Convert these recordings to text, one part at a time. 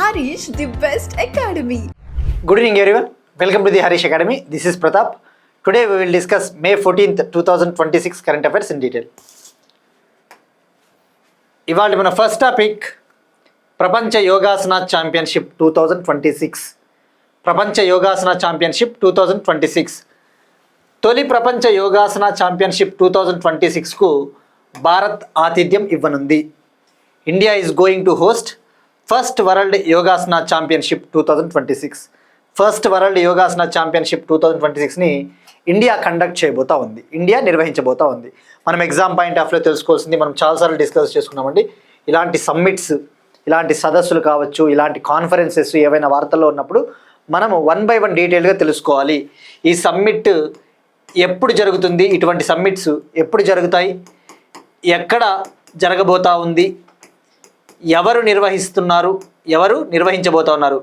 Harish, the best academy. Good evening everyone. Welcome to the Harish Academy. This is Pratap. Today we will discuss May 14th, 2026 current affairs in detail. ఇవాళ మన first topic ప్రపంచ yogasana championship 2026. ప్రపంచ yogasana championship 2026. తొలి ప్రపంచ yogasana championship 2026కు భారత్ ఆతిథ్యం ఇవ్వనుంది. India is going to host first world yogasana championship 2026. First world yogasana championship 2026ని ఇండియా కండక్ట్ చేయబోతా ఉంది, ఇండియా నిర్వహించబోతా ఉంది. మనం ఎగ్జామ్ పాయింట్ ఆఫ్లో తెలుసుకోవాల్సింది మనం చాలాసార్లు డిస్కస్ చేసుకున్నామండి. ఇలాంటి సమ్మిట్స్, ఇలాంటి సదస్సులు కావచ్చు, ఇలాంటి కాన్ఫరెన్సెస్ ఏవైనా వార్తల్లో ఉన్నప్పుడు మనము 1 by 1 డీటెయిల్గా తెలుసుకోవాలి. ఈ సమ్మిట్ ఎప్పుడు జరుగుతుంది, ఇటువంటి సమ్మిట్స్ ఎప్పుడు జరుగుతాయి, ఎక్కడ జరగబోతా ఉంది, ఎవరు నిర్వహిస్తున్నారు, ఎవరు నిర్వహించబోతా ఉన్నారు,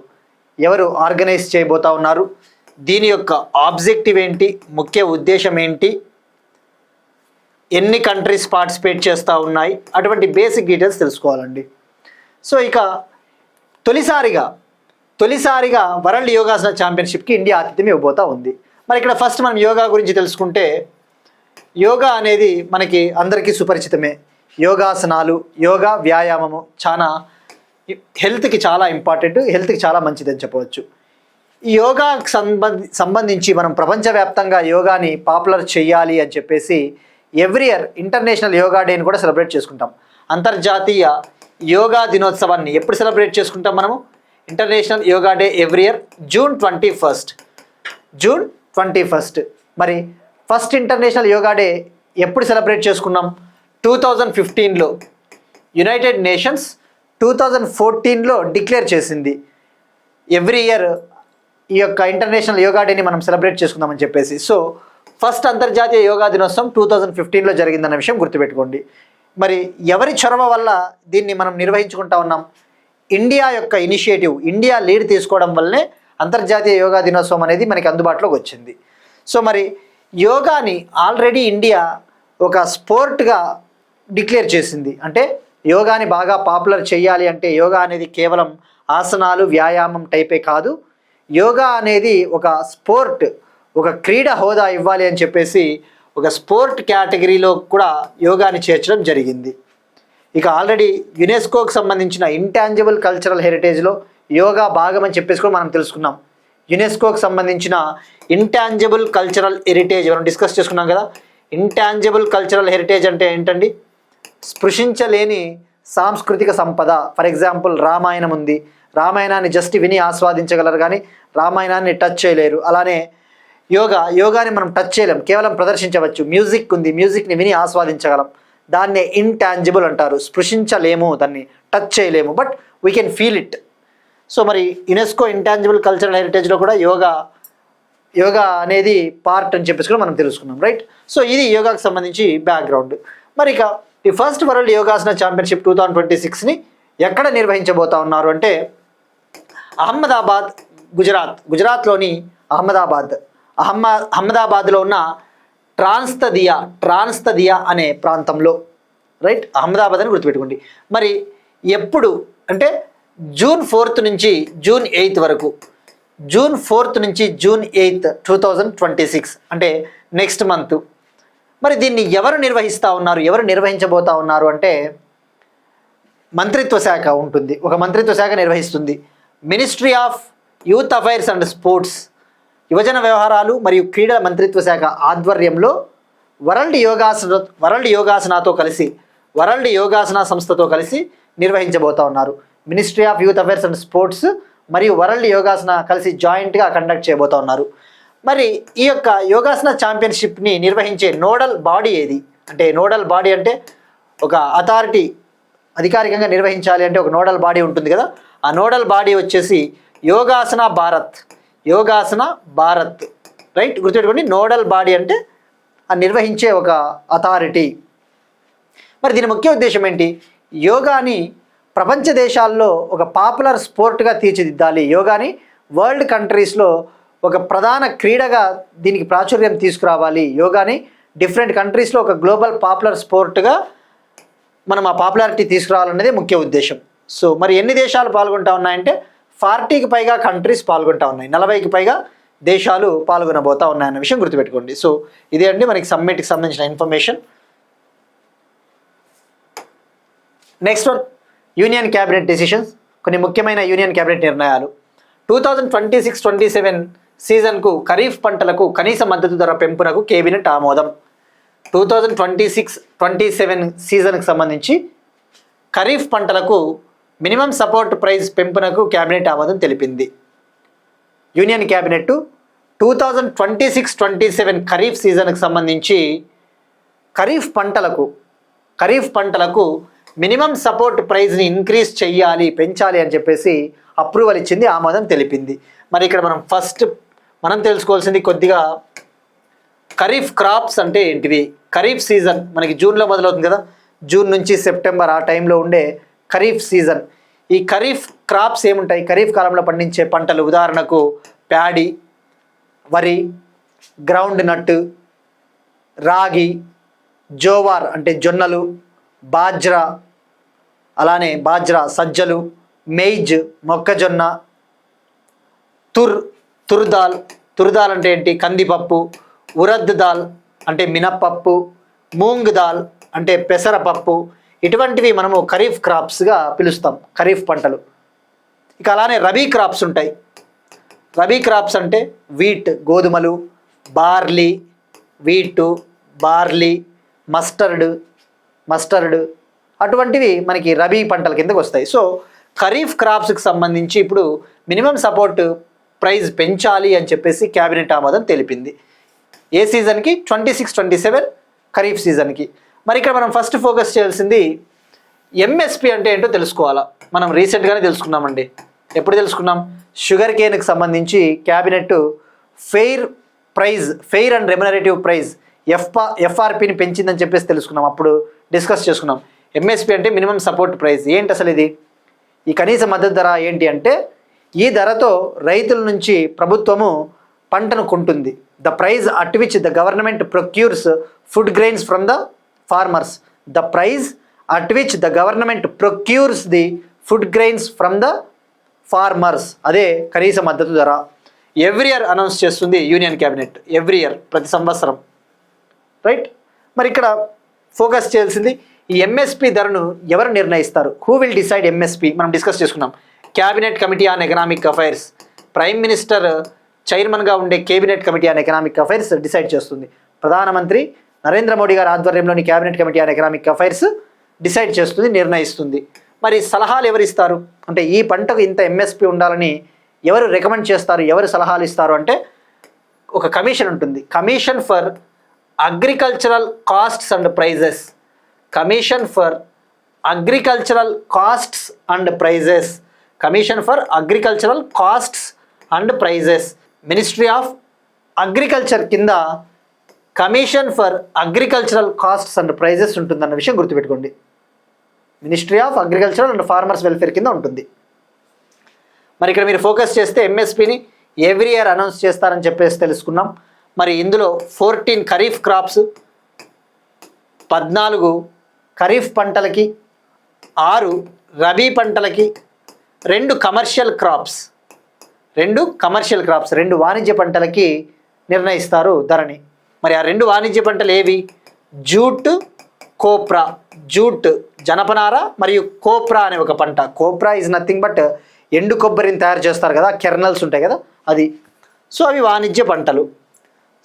ఎవరు ఆర్గనైజ్ చేయబోతా ఉన్నారు, దీని యొక్క ఆబ్జెక్టివ్ ఏంటి, ముఖ్య ఉద్దేశం ఏంటి, ఎన్ని కంట్రీస్ పార్టిసిపేట్ చేస్తూ ఉన్నాయి, అటువంటి బేసిక్ డీటెయిల్స్ తెలుసుకోవాలండి. సో ఇక తొలిసారిగా వరల్డ్ యోగాసన ఛాంపియన్షిప్కి ఇండియా ఆతిథ్యం ఇవ్వబోతా ఉంది. మరి ఇక్కడ ఫస్ట్ మనం యోగా గురించి తెలుసుకుంటే, యోగా అనేది మనకి అందరికీ సుపరిచితమే. యోగాసనాలు, యోగా వ్యాయామము చాలా హెల్త్కి చాలా ఇంపార్టెంట్, హెల్త్కి చాలా మంచిదని చెప్పవచ్చు. ఈ యోగాకు సంబంధించి మనం ప్రపంచవ్యాప్తంగా యోగాని పాపులర్ చేయాలి అని చెప్పేసి ఎవ్రీ ఇయర్ ఇంటర్నేషనల్ యోగా డేని కూడా సెలబ్రేట్ చేసుకుంటాం. అంతర్జాతీయ యోగా దినోత్సవాన్ని ఎప్పుడు సెలబ్రేట్ చేసుకుంటాం మనము? International yoga day every year June 21. మరి ఫస్ట్ ఇంటర్నేషనల్ యోగా డే ఎప్పుడు సెలబ్రేట్ చేసుకున్నాం? 2015లో. యునైటెడ్ నేషన్స్ 2014లో డిక్లేర్ చేసింది ఎవ్రీ ఇయర్ ఈ యొక్క ఇంటర్నేషనల్ యోగా డేని మనం సెలబ్రేట్ చేసుకుందామని చెప్పేసి. సో ఫస్ట్ అంతర్జాతీయ యోగా దినోత్సవం 2015లో జరిగిందన్న విషయం గుర్తుపెట్టుకోండి. మరి ఎవరి చొరవ వల్ల దీన్ని మనం నిర్వహించుకుంటా ఉన్నాం? ఇండియా యొక్క ఇనిషియేటివ్, ఇండియా లీడ్ తీసుకోవడం వల్లనే అంతర్జాతీయ యోగా దినోత్సవం అనేది మనకి అందుబాటులోకి వచ్చింది. సో మరి యోగాని ఆల్రెడీ ఇండియా ఒక స్పోర్ట్గా డిక్లేర్ చేసింది. అంటే యోగాని బాగా పాపులర్ చేయాలి అంటే యోగా అనేది కేవలం ఆసనాలు, వ్యాయామం టైపే కాదు, యోగా అనేది ఒక స్పోర్ట్, ఒక క్రీడ హోదా ఇవ్వాలి అని చెప్పేసి ఒక స్పోర్ట్ కేటగిరీలో కూడా యోగాని చేర్చడం జరిగింది. ఇక ఆల్రెడీ యునెస్కోకి సంబంధించిన ఇంటాంజిబుల్ కల్చరల్ హెరిటేజ్లో యోగా భాగం అని చెప్పేసి కూడా మనం తెలుసుకున్నాం. యునెస్కోకి సంబంధించిన ఇంటాంజిబుల్ కల్చరల్ హెరిటేజ్ మనం డిస్కస్ చేసుకున్నాం కదా. ఇంటాంజిబుల్ కల్చరల్ హెరిటేజ్ అంటే ఏంటండి? స్పృశించలేని సాంస్కృతిక సంపద. ఫర్ ఎగ్జాంపుల్ రామాయణం ఉంది, రామాయణాన్ని జస్ట్ విని ఆస్వాదించగలరు కానీ రామాయణాన్ని టచ్ చేయలేరు. అలానే యోగాని మనం టచ్ చేయలేం, కేవలం ప్రదర్శించవచ్చు. మ్యూజిక్ ఉంది, మ్యూజిక్ని విని ఆస్వాదించగలం, దాన్నే ఇంటాంజిబుల్ అంటారు. స్పృశించలేము, దాన్ని టచ్ చేయలేము, but we can feel it. So మరి యునెస్కో ఇంటాంజిబుల్ కల్చరల్ హెరిటేజ్లో కూడా యోగా అనేది పార్ట్ అని చెప్పేసి కూడా మనం తెలుసుకున్నాం, రైట్? సో ఇది యోగాకు సంబంధించి బ్యాక్గ్రౌండ్. మరి ఇక ఈ ఫస్ట్ వరల్డ్ యోగాసన ఛాంపియన్షిప్ 2026ని ఎక్కడ నిర్వహించబోతా ఉన్నారు అంటే అహ్మదాబాద్, గుజరాత్లోని అహ్మదాబాద్లో ఉన్న ట్రాన్స్తదియా అనే ప్రాంతంలో, రైట్? అహ్మదాబాద్ అని గుర్తుపెట్టుకోండి. మరి ఎప్పుడు అంటే జూన్ 4 నుంచి జూన్ 8 వరకు, జూన్ 4 నుంచి జూన్ 8, 2026 అంటే నెక్స్ట్ మంత్. మరి దీన్ని ఎవరు నిర్వహిస్తూ ఉన్నారు, ఎవరు నిర్వహించబోతా ఉన్నారు అంటే మంత్రిత్వ శాఖ ఉంటుంది, ఒక మంత్రిత్వ శాఖ నిర్వహిస్తుంది. Ministry of youth affairs and sports, యువజన వ్యవహారాలు మరియు క్రీడల మంత్రిత్వ శాఖ ఆధ్వర్యంలో వరల్డ్ యోగాసన సంస్థతో కలిసి నిర్వహించబోతా ఉన్నారు. Ministry of youth affairs and sports మరియు వరల్డ్ యోగాసన కలిసి జాయింట్గా కండక్ట్ చేయబోతా ఉన్నారు. మరి ఈ యొక్క యోగాసన ఛాంపియన్షిప్ని నిర్వహించే నోడల్ బాడీ ఏది అంటే, నోడల్ బాడీ అంటే ఒక అథారిటీ, అధికారికంగా నిర్వహించాలి అంటే ఒక నోడల్ బాడీ ఉంటుంది కదా. ఆ నోడల్ బాడీ వచ్చేసి యోగాసన భారత్, రైట్? గుర్తుపెట్టుకోండి, నోడల్ బాడీ అంటే ఆ నిర్వహించే ఒక అథారిటీ. మరి దీని ముఖ్య ఉద్దేశం ఏంటి? యోగాని ప్రపంచ దేశాల్లో ఒక పాపులర్ స్పోర్ట్గా తీర్చిదిద్దాలి, యోగాని వరల్డ్ కంట్రీస్లో ఒక ప్రధాన క్రీడగా దీనికి ప్రాచుర్యం తీసుకురావాలి, యోగాని డిఫరెంట్ కంట్రీస్లో ఒక గ్లోబల్ పాపులర్ స్పోర్ట్గా మనం ఆ పాపులారిటీ తీసుకురావాలనేది ముఖ్య ఉద్దేశం. సో మరి ఎన్ని దేశాలు పాల్గొంటా ఉన్నాయంటే 40కి పైగా కంట్రీస్ పాల్గొంటా ఉన్నాయి, 40కి పైగా దేశాలు పాల్గొనబోతా ఉన్నాయన్న విషయం గుర్తుపెట్టుకోండి. సో ఇదే అండి మనకి సమ్మిట్కి సంబంధించిన information. Next one, union cabinet decisions. కొన్ని ముఖ్యమైన యూనియన్ క్యాబినెట్ నిర్ణయాలు. 2026-27 సీజన్కు ఖరీఫ్ పంటలకు కనీస మద్దతు ధర పెంపునకు కేబినెట్ ఆమోదం. 2026-27 సీజన్కి సంబంధించి ఖరీఫ్ పంటలకు మినిమం సపోర్ట్ ప్రైస్ పెంపునకు కేబినెట్ ఆమోదం తెలిపింది. యూనియన్ క్యాబినెట్ 2026-27 ఖరీఫ్ సీజన్కి సంబంధించి ఖరీఫ్ పంటలకు మినిమం సపోర్ట్ ప్రైస్ని ఇంక్రీజ్ చెయ్యాలి, పెంచాలి అని చెప్పేసి అప్రూవల్ ఇచ్చింది, ఆమోదం తెలిపింది. మరి ఇక్కడ మనం తెలుసుకోవాల్సింది కొద్దిగా ఖరీఫ్ క్రాప్స్ అంటే ఏంటివి. ఖరీఫ్ సీజన్ మనకి జూన్లో మొదలవుతుంది కదా, జూన్ నుంచి సెప్టెంబర్ ఆ టైంలో ఉండే ఖరీఫ్ సీజన్. ఈ ఖరీఫ్ క్రాప్స్ ఏముంటాయి, ఖరీఫ్ కాలంలో పండించే పంటలు, ఉదాహరణకు ప్యాడీ, వరి, గ్రౌండ్ నట్, రాగి, జోవార్ అంటే జొన్నలు, బాజ్రా, సజ్జలు, మెయిజ్ మొక్కజొన్న, తుర్దాల్ అంటే ఏంటి కందిపప్పు, ఉరద్ దాల్ అంటే మినప్పప్పు, మూంగ్ దాల్ అంటే పెసరపప్పు, ఇటువంటివి మనము ఖరీఫ్ క్రాప్స్గా పిలుస్తాం, ఖరీఫ్ పంటలు. ఇక అలానే రబీ క్రాప్స్ ఉంటాయి. రబీ క్రాప్స్ అంటే వీట్ గోధుమలు, బార్లీ, మస్టర్డ్ అటువంటివి మనకి రబీ పంటల కిందకు వస్తాయి. సో ఖరీఫ్ క్రాప్స్కి సంబంధించి ఇప్పుడు మినిమం సపోర్ట్ ప్రైస్ పెంచాలి అని చెప్పేసి క్యాబినెట్ ఆమోదం తెలిపింది. ఏ సీజన్కి? 26-27 ఖరీఫ్ సీజన్కి. మరి ఇక్కడ మనం ఫస్ట్ ఫోకస్ చేయాల్సింది ఎంఎస్పి అంటే ఏంటో తెలుసుకోవాలా. మనం రీసెంట్గానే తెలుసుకున్నామండి. ఎప్పుడు తెలుసుకున్నాం? షుగర్ కేన్కి సంబంధించి cabinet fair and remunerative price ఎఫ్ఆర్పిని పెంచిందని చెప్పేసి తెలుసుకున్నాం, అప్పుడు డిస్కస్ చేసుకున్నాం. ఎంఎస్పి అంటే మినిమం సపోర్ట్ ప్రైస్. ఏంటి అసలు ఇది? ఈ కనీస మద్దతు ధర ఏంటి అంటే ఈ ధరతో రైతుల నుంచి ప్రభుత్వము పంటను కొంటుంది. The price at which the government procures food grains from the farmers. The price at which the government procures the food grains from the farmers, అదే కనీస మద్దతు ధర. ఎవ్రీ ఇయర్ అనౌన్స్ చేస్తుంది యూనియన్ క్యాబినెట్, ఎవ్రీ ఇయర్, ప్రతి సంవత్సరం, right. మరి ఇక్కడ focus చేయాల్సింది ఈ ఎంఎస్పి ధరను ఎవరు నిర్ణయిస్తారు? Who will decide MSP? మనం డిస్కస్ చేసుకున్నాం. Cabinet committee on economic affairs, prime minister చైర్మన్గా ఉండే cabinet committee on economic affairs decide చేస్తుంది. ప్రధానమంత్రి నరేంద్ర మోడీ గారి ఆధ్వర్యంలోని cabinet committee on economic affairs decide చేస్తుంది, నిర్ణయిస్తుంది. మరి సలహాలు ఎవరు ఇస్తారు అంటే ఈ పంటకు ఇంత ఎంఎస్పి ఉండాలని ఎవరు రికమెండ్ చేస్తారు, ఎవరు సలహాలు ఇస్తారు అంటే ఒక కమిషన్ ఉంటుంది. Commission for agricultural costs and prices. Commission for agricultural costs and prices. Commission for agricultural costs and prices. Ministry of agriculture కింద commission for agricultural costs and prices ఉంటుందన్న విషయం గుర్తుపెట్టుకోండి. Ministry of agriculture and farmers welfare కింద ఉంటుంది. మరి ఇక్కడ మీరు focus చేస్తే ఎంఎస్పిని ఎవ్రీ ఇయర్ అనౌన్స్ చేస్తారని చెప్పేసి తెలుసుకున్నాం. మరి ఇందులో 14 ఖరీఫ్ క్రాప్స్, 14 ఖరీఫ్ పంటలకి, 6 రబీ పంటలకి, 2 కమర్షియల్ క్రాప్స్, 2 వాణిజ్య పంటలకి నిర్ణయిస్తారు ధరని. మరి ఆ 2 వాణిజ్య పంటలు ఏవి? జూట్, కోప్రా. జూట్ జనపనార మరియు కోప్రా అనే ఒక పంట. కోప్రా ఈజ్ నథింగ్ బట్ ఎండు కొబ్బరిని తయారు చేస్తారు కదా, కెర్నల్స్ ఉంటాయి కదా, అది. సో అవి వాణిజ్య పంటలు.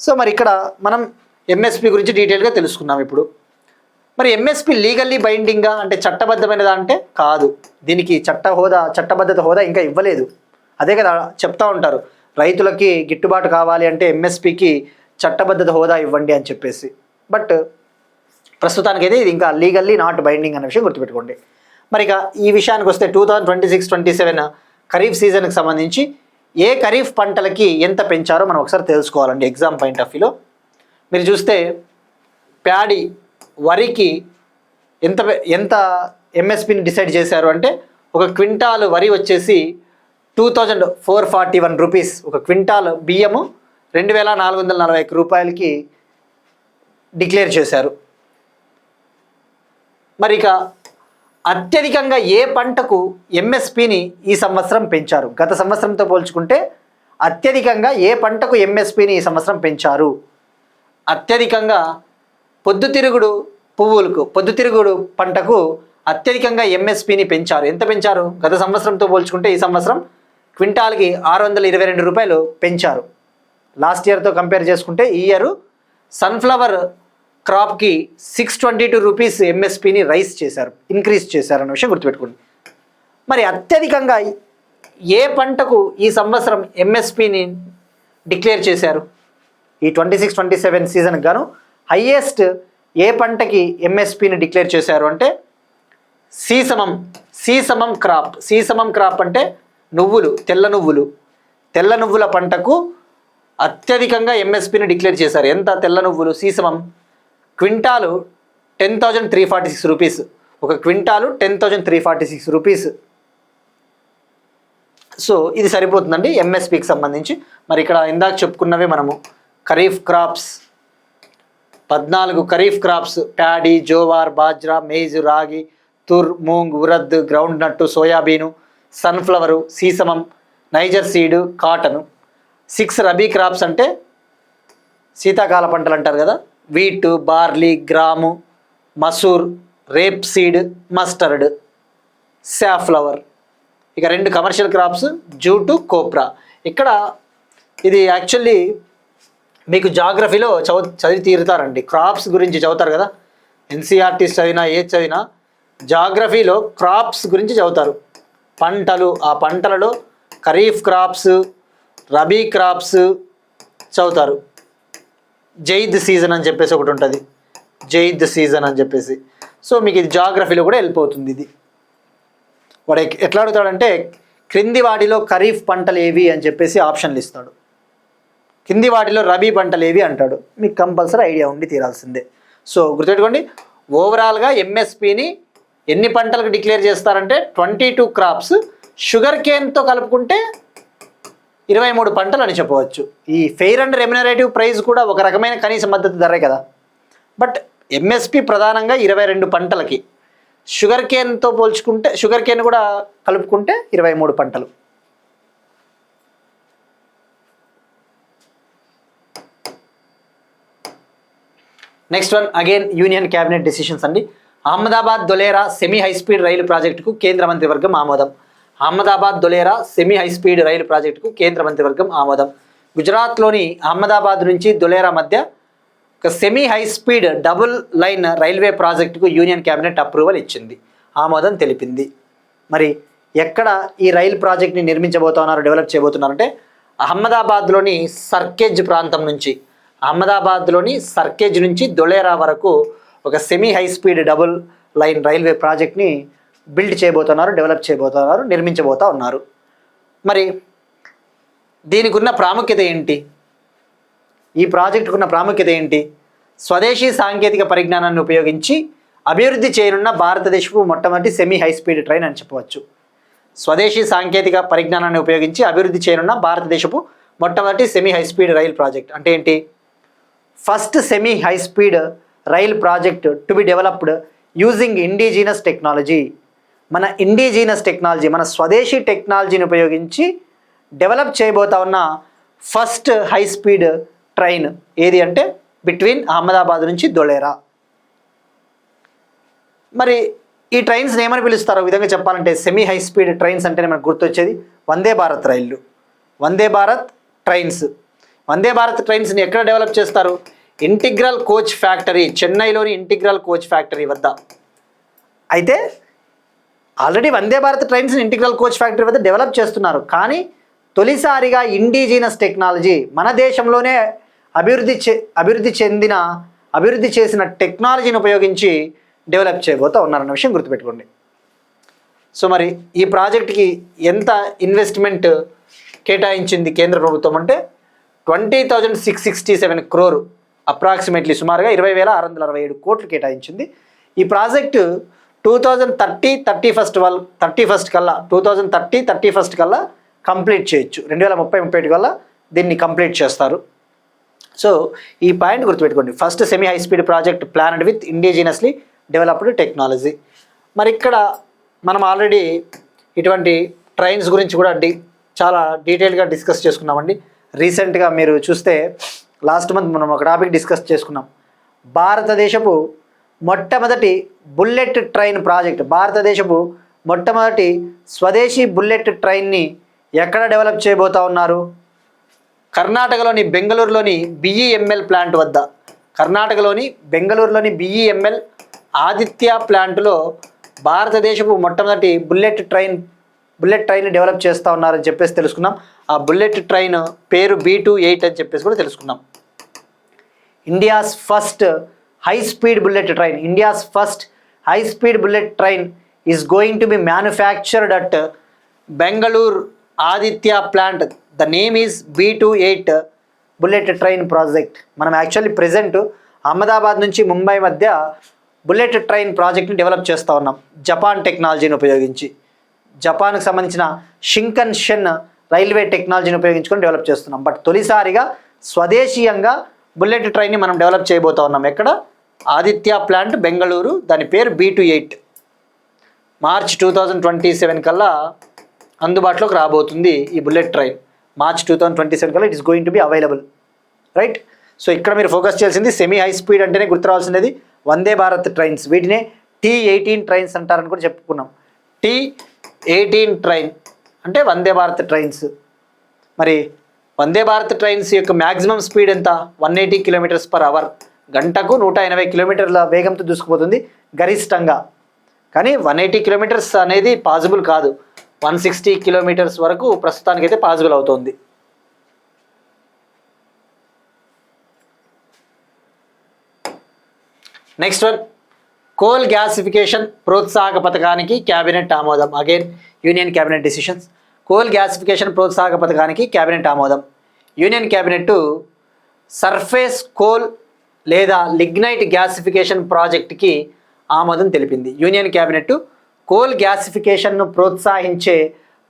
సో మరి ఇక్కడ మనం ఎంఎస్పి గురించి డీటెయిల్గా తెలుసుకున్నాం ఇప్పుడు. మరి ఎంఎస్పి లీగల్లీ బైండింగా అంటే చట్టబద్ధమైనదా అంటే కాదు. దీనికి చట్టబద్ధత హోదా ఇంకా ఇవ్వలేదు. అదే కదా చెప్తా ఉంటారు, రైతులకి గిట్టుబాటు కావాలి అంటే ఎంఎస్పికి చట్టబద్ధత హోదా ఇవ్వండి అని చెప్పేసి. బట్ ప్రస్తుతానికైతే ఇది ఇంకా లీగల్లీ నాట్ బైండింగ్ అనే విషయం గుర్తుపెట్టుకోండి. మరి ఇక ఈ విషయానికి వస్తే 2026-27 ఖరీఫ్ సీజన్కి సంబంధించి ఏ ఖరీఫ్ పంటలకి ఎంత పెంచారో మనం ఒకసారి తెలుసుకోవాలండి ఎగ్జామ్ పాయింట్ ఆఫ్ వ్యూలో. మీరు చూస్తే ప్యాడీ, వరికి ఎంత ఎంఎస్పిని డిసైడ్ చేశారు అంటే ఒక క్వింటాల్ వరి వచ్చేసి 2441 రూపీస్. ఒక క్వింటాల్ బియ్యము 2441 రూపాయలకి డిక్లేర్ చేశారు. మరి ఇక అత్యధికంగా ఏ పంటకు ఎంఎస్పిని ఈ సంవత్సరం పెంచారు? గత సంవత్సరంతో పోల్చుకుంటే అత్యధికంగా ఏ పంటకు ఎంఎస్పిని ఈ సంవత్సరం పెంచారు? అత్యధికంగా పొద్దుతిరుగుడు పంటకు అత్యధికంగా ఎంఎస్పిని పెంచారు. ఎంత పెంచారు? గత సంవత్సరంతో పోల్చుకుంటే ఈ సంవత్సరం క్వింటాల్కి 622 రూపాయలు పెంచారు. లాస్ట్ ఇయర్తో కంపేర్ చేసుకుంటే ఈ ఇయర్ సన్ఫ్లవర్ క్రాప్కి 622 రూపీస్ ఎంఎస్పిని ఇంక్రీజ్ చేశారు అన్న విషయం గుర్తుపెట్టుకోండి. మరి అత్యధికంగా ఏ పంటకు ఈ సంవత్సరం ఎంఎస్పిని డిక్లేర్ చేశారు? ఈ 26-27 సీజన్కి గాను హయ్యెస్ట్ ఏ పంటకి ఎంఎస్పిని డిక్లేర్ చేశారు అంటే సీసమం క్రాప్ అంటే నువ్వులు, తెల్ల నువ్వుల పంటకు అత్యధికంగా ఎంఎస్పిని డిక్లేర్ చేశారు. ఎంత? తెల్ల నువ్వులు సీసమం క్వింటాలు 10,346 రూపీస్. ఒక క్వింటాలు 10,346 రూపీస్. సో ఇది సరిపోతుందండి ఎంఎస్పికి సంబంధించి. మరి ఇక్కడ ఇందాక చెప్పుకున్నవే మనము kharif crops 14 kharif crops paddy, jowar, bajra, maize, ragi, tur, moong, urad, groundnut, soybean, sunflower, sesamum, niger seed, cotton. 6 rabi crops అంటే శీతాకాల పంటలు అంటారు కదా, wheat, barley, gram, masur, rapeseed, mustard, safflower. ఇక 2 కమర్షియల్ క్రాప్స్ జూటు, కోప్రా. ఇక్కడ ఇది యాక్చువల్లీ మీకు జాగ్రఫీలో చదివి తీరుతారండి. క్రాప్స్ గురించి చదువుతారు కదా, ఎన్సీఆర్టీస్ చదివినా ఏది చదివినా జాగ్రఫీలో క్రాప్స్ గురించి చదువుతారు. పంటలు, ఆ పంటలలో ఖరీఫ్ క్రాప్స్, రబీ క్రాప్స్ చదువుతారు. జైద్ సీజన్ అని చెప్పేసి ఒకటి ఉంటుంది, జైద్ సీజన్ అని చెప్పేసి. సో మీకు ఇది జాగ్రఫీలో కూడా హెల్ప్ అవుతుంది. ఇది వాడు ఎట్లా అడుగుతాడంటే క్రింది వాటిలో ఖరీఫ్ పంటలు ఏవి అని చెప్పేసి ఆప్షన్లు ఇస్తాడు. కింది వాటిలో రబీ పంటలు ఏవి అంటాడు. మీకు కంపల్సరీ ఐడియా ఉండి తీరాల్సిందే. సో గుర్తుపెట్టుకోండి, ఓవరాల్గా ఎంఎస్పిని ఎన్ని పంటలకు డిక్లేర్ చేస్తారంటే 22 క్రాప్స్, షుగర్ కేన్తో కలుపుకుంటే 23 పంటలు అని చెప్పవచ్చు. ఈ ఫెయిర్ అండ్ రెమ్యునరేటివ్ ప్రైస్ కూడా ఒక రకమైన కనీస మద్దతు ధరే కదా. బట్ ఎంఎస్పి ప్రధానంగా 22 పంటలకి, షుగర్ కేన్తో పోల్చుకుంటే, షుగర్ కేన్ కూడా కలుపుకుంటే 23 పంటలు. Next one again union cabinet decisions అండి. అహ్మదాబాద్ దొలేరా సెమీ హైస్పీడ్ రైలు ప్రాజెక్టుకు కేంద్ర మంత్రివర్గం ఆమోదం. అహ్మదాబాద్ దొలేరా సెమీ హైస్పీడ్ రైలు ప్రాజెక్టుకు కేంద్ర మంత్రివర్గం ఆమోదం. గుజరాత్లోని అహ్మదాబాద్ నుంచి దొలేరా మధ్య ఒక semi high speed double line railway ప్రాజెక్టుకు యూనియన్ క్యాబినెట్ అప్రూవల్ ఇచ్చింది, ఆమోదం తెలిపింది. మరి ఎక్కడ ఈ రైలు ప్రాజెక్ట్ని నిర్మించబోతున్నారు, డెవలప్ చేయబోతున్నారంటే అహ్మదాబాద్లోని సర్కేజ్ ప్రాంతం నుంచి, అహ్మదాబాద్లోని సర్కేజ్ నుంచి దొలేరా వరకు ఒక semi high speed double line railway ప్రాజెక్ట్ని బిల్డ్ చేయబోతున్నారు, డెవలప్ చేయబోతున్నారు, నిర్మించబోతూ ఉన్నారు. మరి దీనికి ఉన్న ప్రాముఖ్యత ఏంటి? ఈ ప్రాజెక్టుకు ఉన్న ప్రాముఖ్యత ఏంటి? స్వదేశీ సాంకేతిక పరిజ్ఞానాన్ని ఉపయోగించి అభివృద్ధి చేయనున్న భారతదేశపు మొట్టమొదటి సెమీ హై స్పీడ్ ట్రైన్ అని చెప్పవచ్చు. స్వదేశీ సాంకేతిక పరిజ్ఞానాన్ని ఉపయోగించి అభివృద్ధి చేయనున్న భారతదేశపు మొట్టమొదటి semi high speed rail project అంటే ఏంటి? First semi high speed rail project to be developed using indigenous technology. మన ఇండిజినస్ టెక్నాలజీ, మన స్వదేశీ టెక్నాలజీని ఉపయోగించి డెవలప్ చేయబోతా ఉన్న ఫస్ట్ హై స్పీడ్ ట్రైన్ ఏది అంటే బిట్వీన్ అహ్మదాబాద్ నుంచి దొలేరా. మరి ఈ ట్రైన్స్ని ఏమని పిలుస్తారు? విధంగా చెప్పాలంటే సెమీ హై స్పీడ్ ట్రైన్స్ అంటేనే మనకు గుర్తొచ్చేది వందే భారత్ రైళ్ళు, వందే భారత్ ట్రైన్స్. వందే భారత్ ట్రైన్స్ని ఎక్కడ డెవలప్ చేస్తారు? ఇంటిగ్రల్ కోచ్ ఫ్యాక్టరీ, చెన్నైలోని ఇంటిగ్రల్ కోచ్ ఫ్యాక్టరీ వద్ద. అయితే already Vande Bharat ట్రైన్స్ని integral coach factory వద్ద డెవలప్ చేస్తున్నారు, కానీ తొలిసారిగా ఇండిజినస్ టెక్నాలజీ, మన దేశంలోనే అభివృద్ధి చేసిన టెక్నాలజీని ఉపయోగించి డెవలప్ చేయబోతూ ఉన్నారన్న విషయం గుర్తుపెట్టుకోండి. సో మరి ఈ ప్రాజెక్ట్కి ఎంత ఇన్వెస్ట్మెంట్ కేటాయించింది కేంద్ర ప్రభుత్వం అంటే 20,667 crore, అప్రాక్సిమేట్లీ సుమారుగా 20,667 కోట్లు కేటాయించింది. ఈ ప్రాజెక్టు 2030 కల్లా కంప్లీట్ చేయొచ్చు. 2030 కల్లా దీన్ని కంప్లీట్ చేస్తారు. సో ఈ పాయింట్ గుర్తుపెట్టుకోండి. First semi high speed project planned with indigenously developed technology. మరి ఇక్కడ మనం ఆల్రెడీ ఇటువంటి ట్రైన్స్ గురించి కూడా చాలా డీటెయిల్గా డిస్కస్ చేసుకున్నామండి. రీసెంట్గా మీరు చూస్తే లాస్ట్ మంత్ మనం ఒక టాపిక్ డిస్కస్ చేసుకున్నాం. భారతదేశపు మొట్టమొదటి బుల్లెట్ ట్రైన్ ప్రాజెక్ట్, భారతదేశపు మొట్టమొదటి స్వదేశీ బుల్లెట్ ట్రైన్ని ఎక్కడ డెవలప్ చేయబోతా ఉన్నారు? కర్ణాటకలోని బెంగళూరులోని బిఈఎంఎల్ ప్లాంట్ వద్ద. కర్ణాటకలోని బెంగళూరులోని బిఈఎంఎల్ ఆదిత్య ప్లాంట్లో భారతదేశపు మొట్టమొదటి బుల్లెట్ ట్రైన్ డెవలప్ చేస్తూ ఉన్నారని చెప్పేసి తెలుసుకున్నాం. ఆ బుల్లెట్ ట్రైన్ పేరు B28 అని చెప్పేసి కూడా తెలుసుకున్నాం. India's first high speed bullet train is going to be manufactured at Bengaluru Aditya plant. The name is B28 bullet train project. మనం యాక్చువల్లీ ప్రెజెంట్ అహ్మదాబాద్ నుంచి ముంబై మధ్య బుల్లెట్ ట్రైన్ ప్రాజెక్ట్ని డెవలప్ చేస్తూ ఉన్నాం జపాన్ టెక్నాలజీని ఉపయోగించి. జపాన్కి సంబంధించిన షింకన్షెన్ రైల్వే టెక్నాలజీని ఉపయోగించుకొని డెవలప్ చేస్తున్నాం. బట్ తొలిసారిగా స్వదేశీయంగా బుల్లెట్ ట్రైన్ని మనం డెవలప్ చేయబోతా ఉన్నాం. ఎక్కడ? ఆదిత్య ప్లాంట్ బెంగళూరు. దాని పేరు B28. మార్చ్ 2027 కల్లా అందుబాటులోకి రాబోతుంది ఈ బుల్లెట్ ట్రైన్. మార్చ్ 2027 కల్లా it is going to be available, right? So ఇక్కడ మీరు ఫోకస్ చేయాల్సింది సెమీ హై స్పీడ్ అంటేనే గుర్తు రావాల్సినది వందే భారత్ ట్రైన్స్. వీటినే T18 ట్రైన్స్ అంటారని కూడా చెప్పుకున్నాం. T18 ట్రైన్ అంటే వందే భారత్ ట్రైన్స్. మరి వందే భారత్ ట్రైన్స్ యొక్క మ్యాక్సిమం స్పీడ్ ఎంత? 180 km/h. గంటకు 180 కిలోమీటర్ల వేగంతో దూసుకుపోతుంది గరిష్టంగా. కానీ 180 కిలోమీటర్స్ అనేది పాసిబుల్ కాదు. 160 కిలోమీటర్స్ వరకు ప్రస్తుతానికైతే పాసిబుల్ అవుతుంది. నెక్స్ట్ వన్, కోల్ గ్యాసిఫికేషన్ ప్రోత్సాహక పథకానికి క్యాబినెట్ ఆమోదం. Again union cabinet decisions. Coal gasification ప్రోత్సాహక పథకానికి క్యాబినెట్ ఆమోదం. యూనియన్ క్యాబినెట్ సర్ఫేస్ కోల్ లేదా లిగ్నైట్ గ్యాసిఫికేషన్ ప్రాజెక్ట్కి ఆమోదం తెలిపింది. యూనియన్ క్యాబినెట్ కోల్ గ్యాసిఫికేషన్ను ప్రోత్సహించే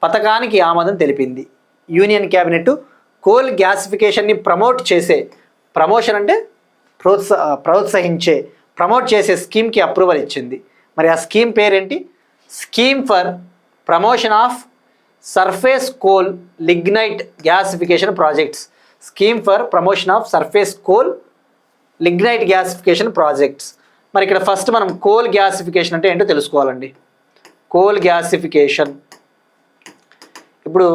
పథకానికి ఆమోదం తెలిపింది. యూనియన్ క్యాబినెట్ కోల్ గ్యాసిఫికేషన్ని ప్రమోషన్ అంటే ప్రమోట్ చేసే స్కీమ్కి అప్రూవల్ ఇచ్చింది. మరి ఆ స్కీమ్ పేరేంటి? Scheme for promotion of surface coal lignite gasification projects. Scheme for promotion of surface coal lignite gasification projects. మరి ఇక్కడ ఫస్ట్ మనం కోల్ గ్యాసిఫికేషన్ అంటే ఏంటో తెలుసుకోవాలండి. కోల్ గ్యాసిఫికేషన్, ఇప్పుడు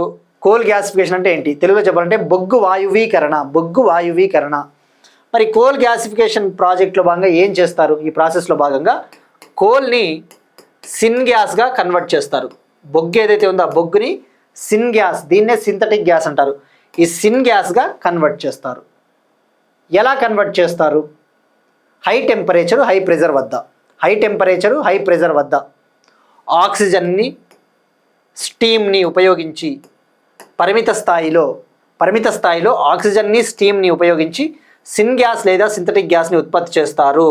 కోల్ గ్యాసిఫికేషన్ అంటే ఏంటి? తెలుగులో చెప్పాలంటే బొగ్గు వాయువీకరణ. మరి కోల్ గ్యాసిఫికేషన్ ప్రాజెక్ట్లో భాగంగా ఏం చేస్తారు? ఈ ప్రాసెస్లో భాగంగా కోల్ని సిన్ గ్యాస్గా కన్వర్ట్ చేస్తారు. బొగ్గు ఏదైతే ఉందో ఆ బొగ్గుని సిన్ గ్యాస్, దీన్నే సింథటిక్ గ్యాస్ అంటారు, ఈ సిన్ గ్యాస్గా కన్వర్ట్ చేస్తారు. ఎలా కన్వర్ట్ చేస్తారు? హై టెంపరేచరు హై ప్రెజర్ వద్ద ఆక్సిజన్ని స్టీమ్ని ఉపయోగించి పరిమిత స్థాయిలో ఆక్సిజన్ని స్టీమ్ని ఉపయోగించి సిన్ గ్యాస్ లేదా సింథటిక్ గ్యాస్ని ఉత్పత్తి చేస్తారు.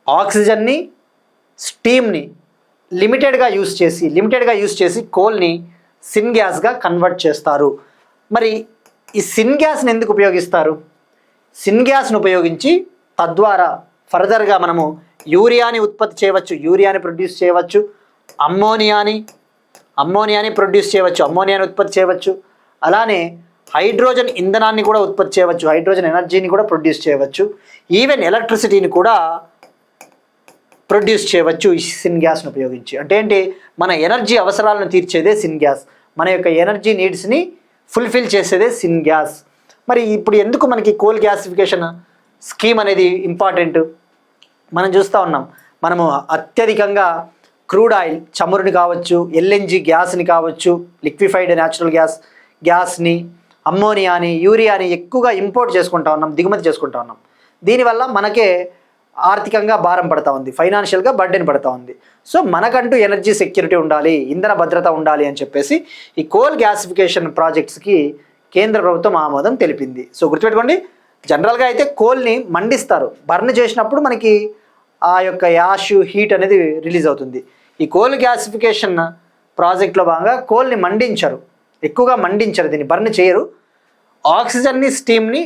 ఆక్సిజన్ని స్టీమ్ని లిమిటెడ్గా యూస్ చేసి కోల్ని సిన్ గ్యాస్గా కన్వర్ట్ చేస్తారు. మరి ఈ సిన్ గ్యాస్ని ఎందుకు ఉపయోగిస్తారు? సిన్ గ్యాస్ను ఉపయోగించి తద్వారా ఫర్దర్గా మనము యూరియాని ఉత్పత్తి చేయవచ్చు, యూరియాని ప్రొడ్యూస్ చేయవచ్చు, అమ్మోనియాని ఉత్పత్తి చేయవచ్చు. అలానే హైడ్రోజన్ ఇంధనాన్ని కూడా ఉత్పత్తి చేయవచ్చు, హైడ్రోజన్ ఎనర్జీని కూడా ప్రొడ్యూస్ చేయవచ్చు, ఈవెన్ ఎలక్ట్రిసిటీని కూడా ప్రొడ్యూస్ చేయవచ్చు ఈ సిన్ గ్యాస్ను ఉపయోగించి. అంటే ఏంటి? మన ఎనర్జీ అవసరాలను తీర్చేదే సిన్ గ్యాస్, మన యొక్క ఎనర్జీ నీడ్స్ని ఫుల్ఫిల్ చేసేదే సిన్ గ్యాస్. మరి ఇప్పుడు ఎందుకు మనకి కోల్ గ్యాసిఫికేషన్ స్కీమ్ అనేది ఇంపార్టెంట్? మనం చూస్తూ ఉన్నాం, మనము అత్యధికంగా క్రూడ్ ఆయిల్, చమురుని కావచ్చు, ఎల్ఎన్జి గ్యాస్ని కావచ్చు, లిక్విఫైడ్ న్యాచురల్ గ్యాస్ని, అమ్మోనియాని, యూరియాని ఎక్కువగా ఇంపోర్ట్ చేసుకుంటా ఉన్నాం, దిగుమతి చేసుకుంటా ఉన్నాం. దీనివల్ల మనకే ఆర్థికంగా భారం పడతా ఉంది, ఫైనాన్షియల్గా బర్డెన్ పడతా ఉంది. సో మనకంటూ ఎనర్జీ సెక్యూరిటీ ఉండాలి, ఇంధన భద్రత ఉండాలి అని చెప్పేసి ఈ కోల్ గ్యాసిఫికేషన్ ప్రాజెక్ట్స్కి కేంద్ర ప్రభుత్వం ఆమోదం తెలిపింది. సో గుర్తుపెట్టుకోండి, జనరల్గా అయితే కోల్ని మండిస్తారు, బర్న్ చేసినప్పుడు మనకి ఆ యొక్క యాష్, హీట్ అనేది రిలీజ్ అవుతుంది. ఈ కోల్ గ్యాసిఫికేషన్ ప్రాజెక్ట్లో భాగంగా కోల్ని ఎక్కువగా మండించరు, దీన్ని బర్న్ చేయరు. ఆక్సిజన్ని, స్టీమ్ని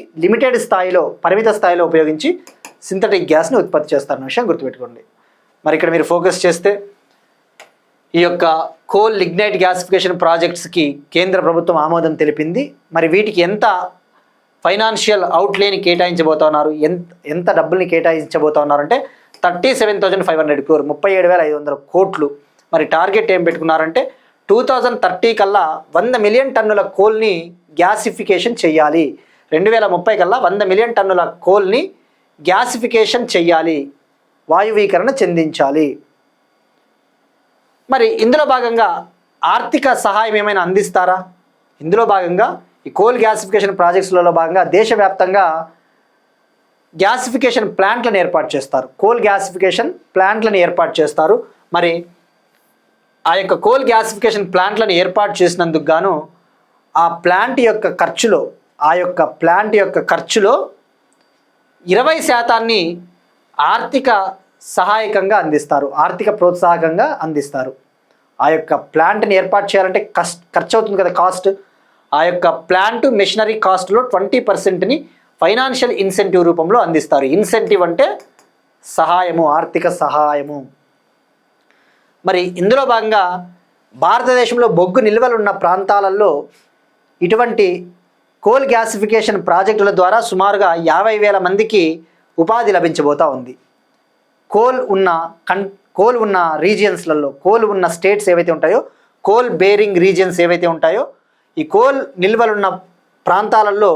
పరిమిత స్థాయిలో ఉపయోగించి సింథటిక్ గ్యాస్ని ఉత్పత్తి చేస్తారన్న విషయం గుర్తుపెట్టుకోండి. మరి ఇక్కడ మీరు ఫోకస్ చేస్తే ఈ యొక్క కోల్ లిగ్నైట్ గ్యాసిఫికేషన్ ప్రాజెక్ట్స్కి కేంద్ర ప్రభుత్వం ఆమోదం తెలిపింది. మరి వీటికి ఎంత ఫైనాన్షియల్ అవుట్లేని కేటాయించబోతున్నారు, ఎంత డబ్బుల్ని కేటాయించబోతున్నారు అంటే 37,500 crore, 37,500 కోట్లు. మరి టార్గెట్ ఏం పెట్టుకున్నారంటే 2030 కల్లా 100 మిలియన్ టన్నుల కోల్ని గ్యాసిఫికేషన్ చేయాలి. 2030 కల్లా 100 మిలియన్ టన్నుల కోల్ని గ్యాసిఫికేషన్ చెయ్యాలి, వాయువీకరణ చెందించాలి. మరి ఇందులో భాగంగా ఆర్థిక సహాయం ఏమైనా అందిస్తారా? ఇందులో భాగంగా ఈ కోల్ గ్యాసిఫికేషన్ ప్రాజెక్ట్స్లలో భాగంగా దేశవ్యాప్తంగా గ్యాసిఫికేషన్ ప్లాంట్లను ఏర్పాటు చేస్తారు, కోల్ గ్యాసిఫికేషన్ ప్లాంట్లను ఏర్పాటు చేస్తారు. మరి ఆ యొక్క కోల్ గ్యాసిఫికేషన్ ప్లాంట్లను ఏర్పాటు చేసినందుకు గాను ఆ ప్లాంట్ యొక్క ఖర్చులో 20% ఆర్థిక సహాయకంగా అందిస్తారు, ఆర్థిక ప్రోత్సాహకంగా అందిస్తారు. ఆ యొక్క ప్లాంట్ని ఏర్పాటు చేయాలంటే ఖర్చు అవుతుంది కదా, కాస్ట్. ఆ యొక్క ప్లాంట్ మెషినరీ కాస్ట్లో 20%ని ఫైనాన్షియల్ ఇన్సెంటివ్ రూపంలో అందిస్తారు. ఇన్సెంటివ్ అంటే సహాయము, ఆర్థిక సహాయము. మరి ఇందులో భాగంగా భారతదేశంలో బొగ్గు నిల్వలున్న ప్రాంతాలలో ఇటువంటి కోల్ గ్యాసిఫికేషన్ ప్రాజెక్టుల ద్వారా సుమారుగా 50,000 మందికి ఉపాధి లభించబోతూ ఉంది. కోల్ ఉన్న రీజియన్స్లలో, కోల్ ఉన్న స్టేట్స్ ఏవైతే ఉంటాయో, కోల్ బేరింగ్ రీజియన్స్ ఏవైతే ఉంటాయో, ఈ కోల్ నిల్వలున్న ప్రాంతాలలో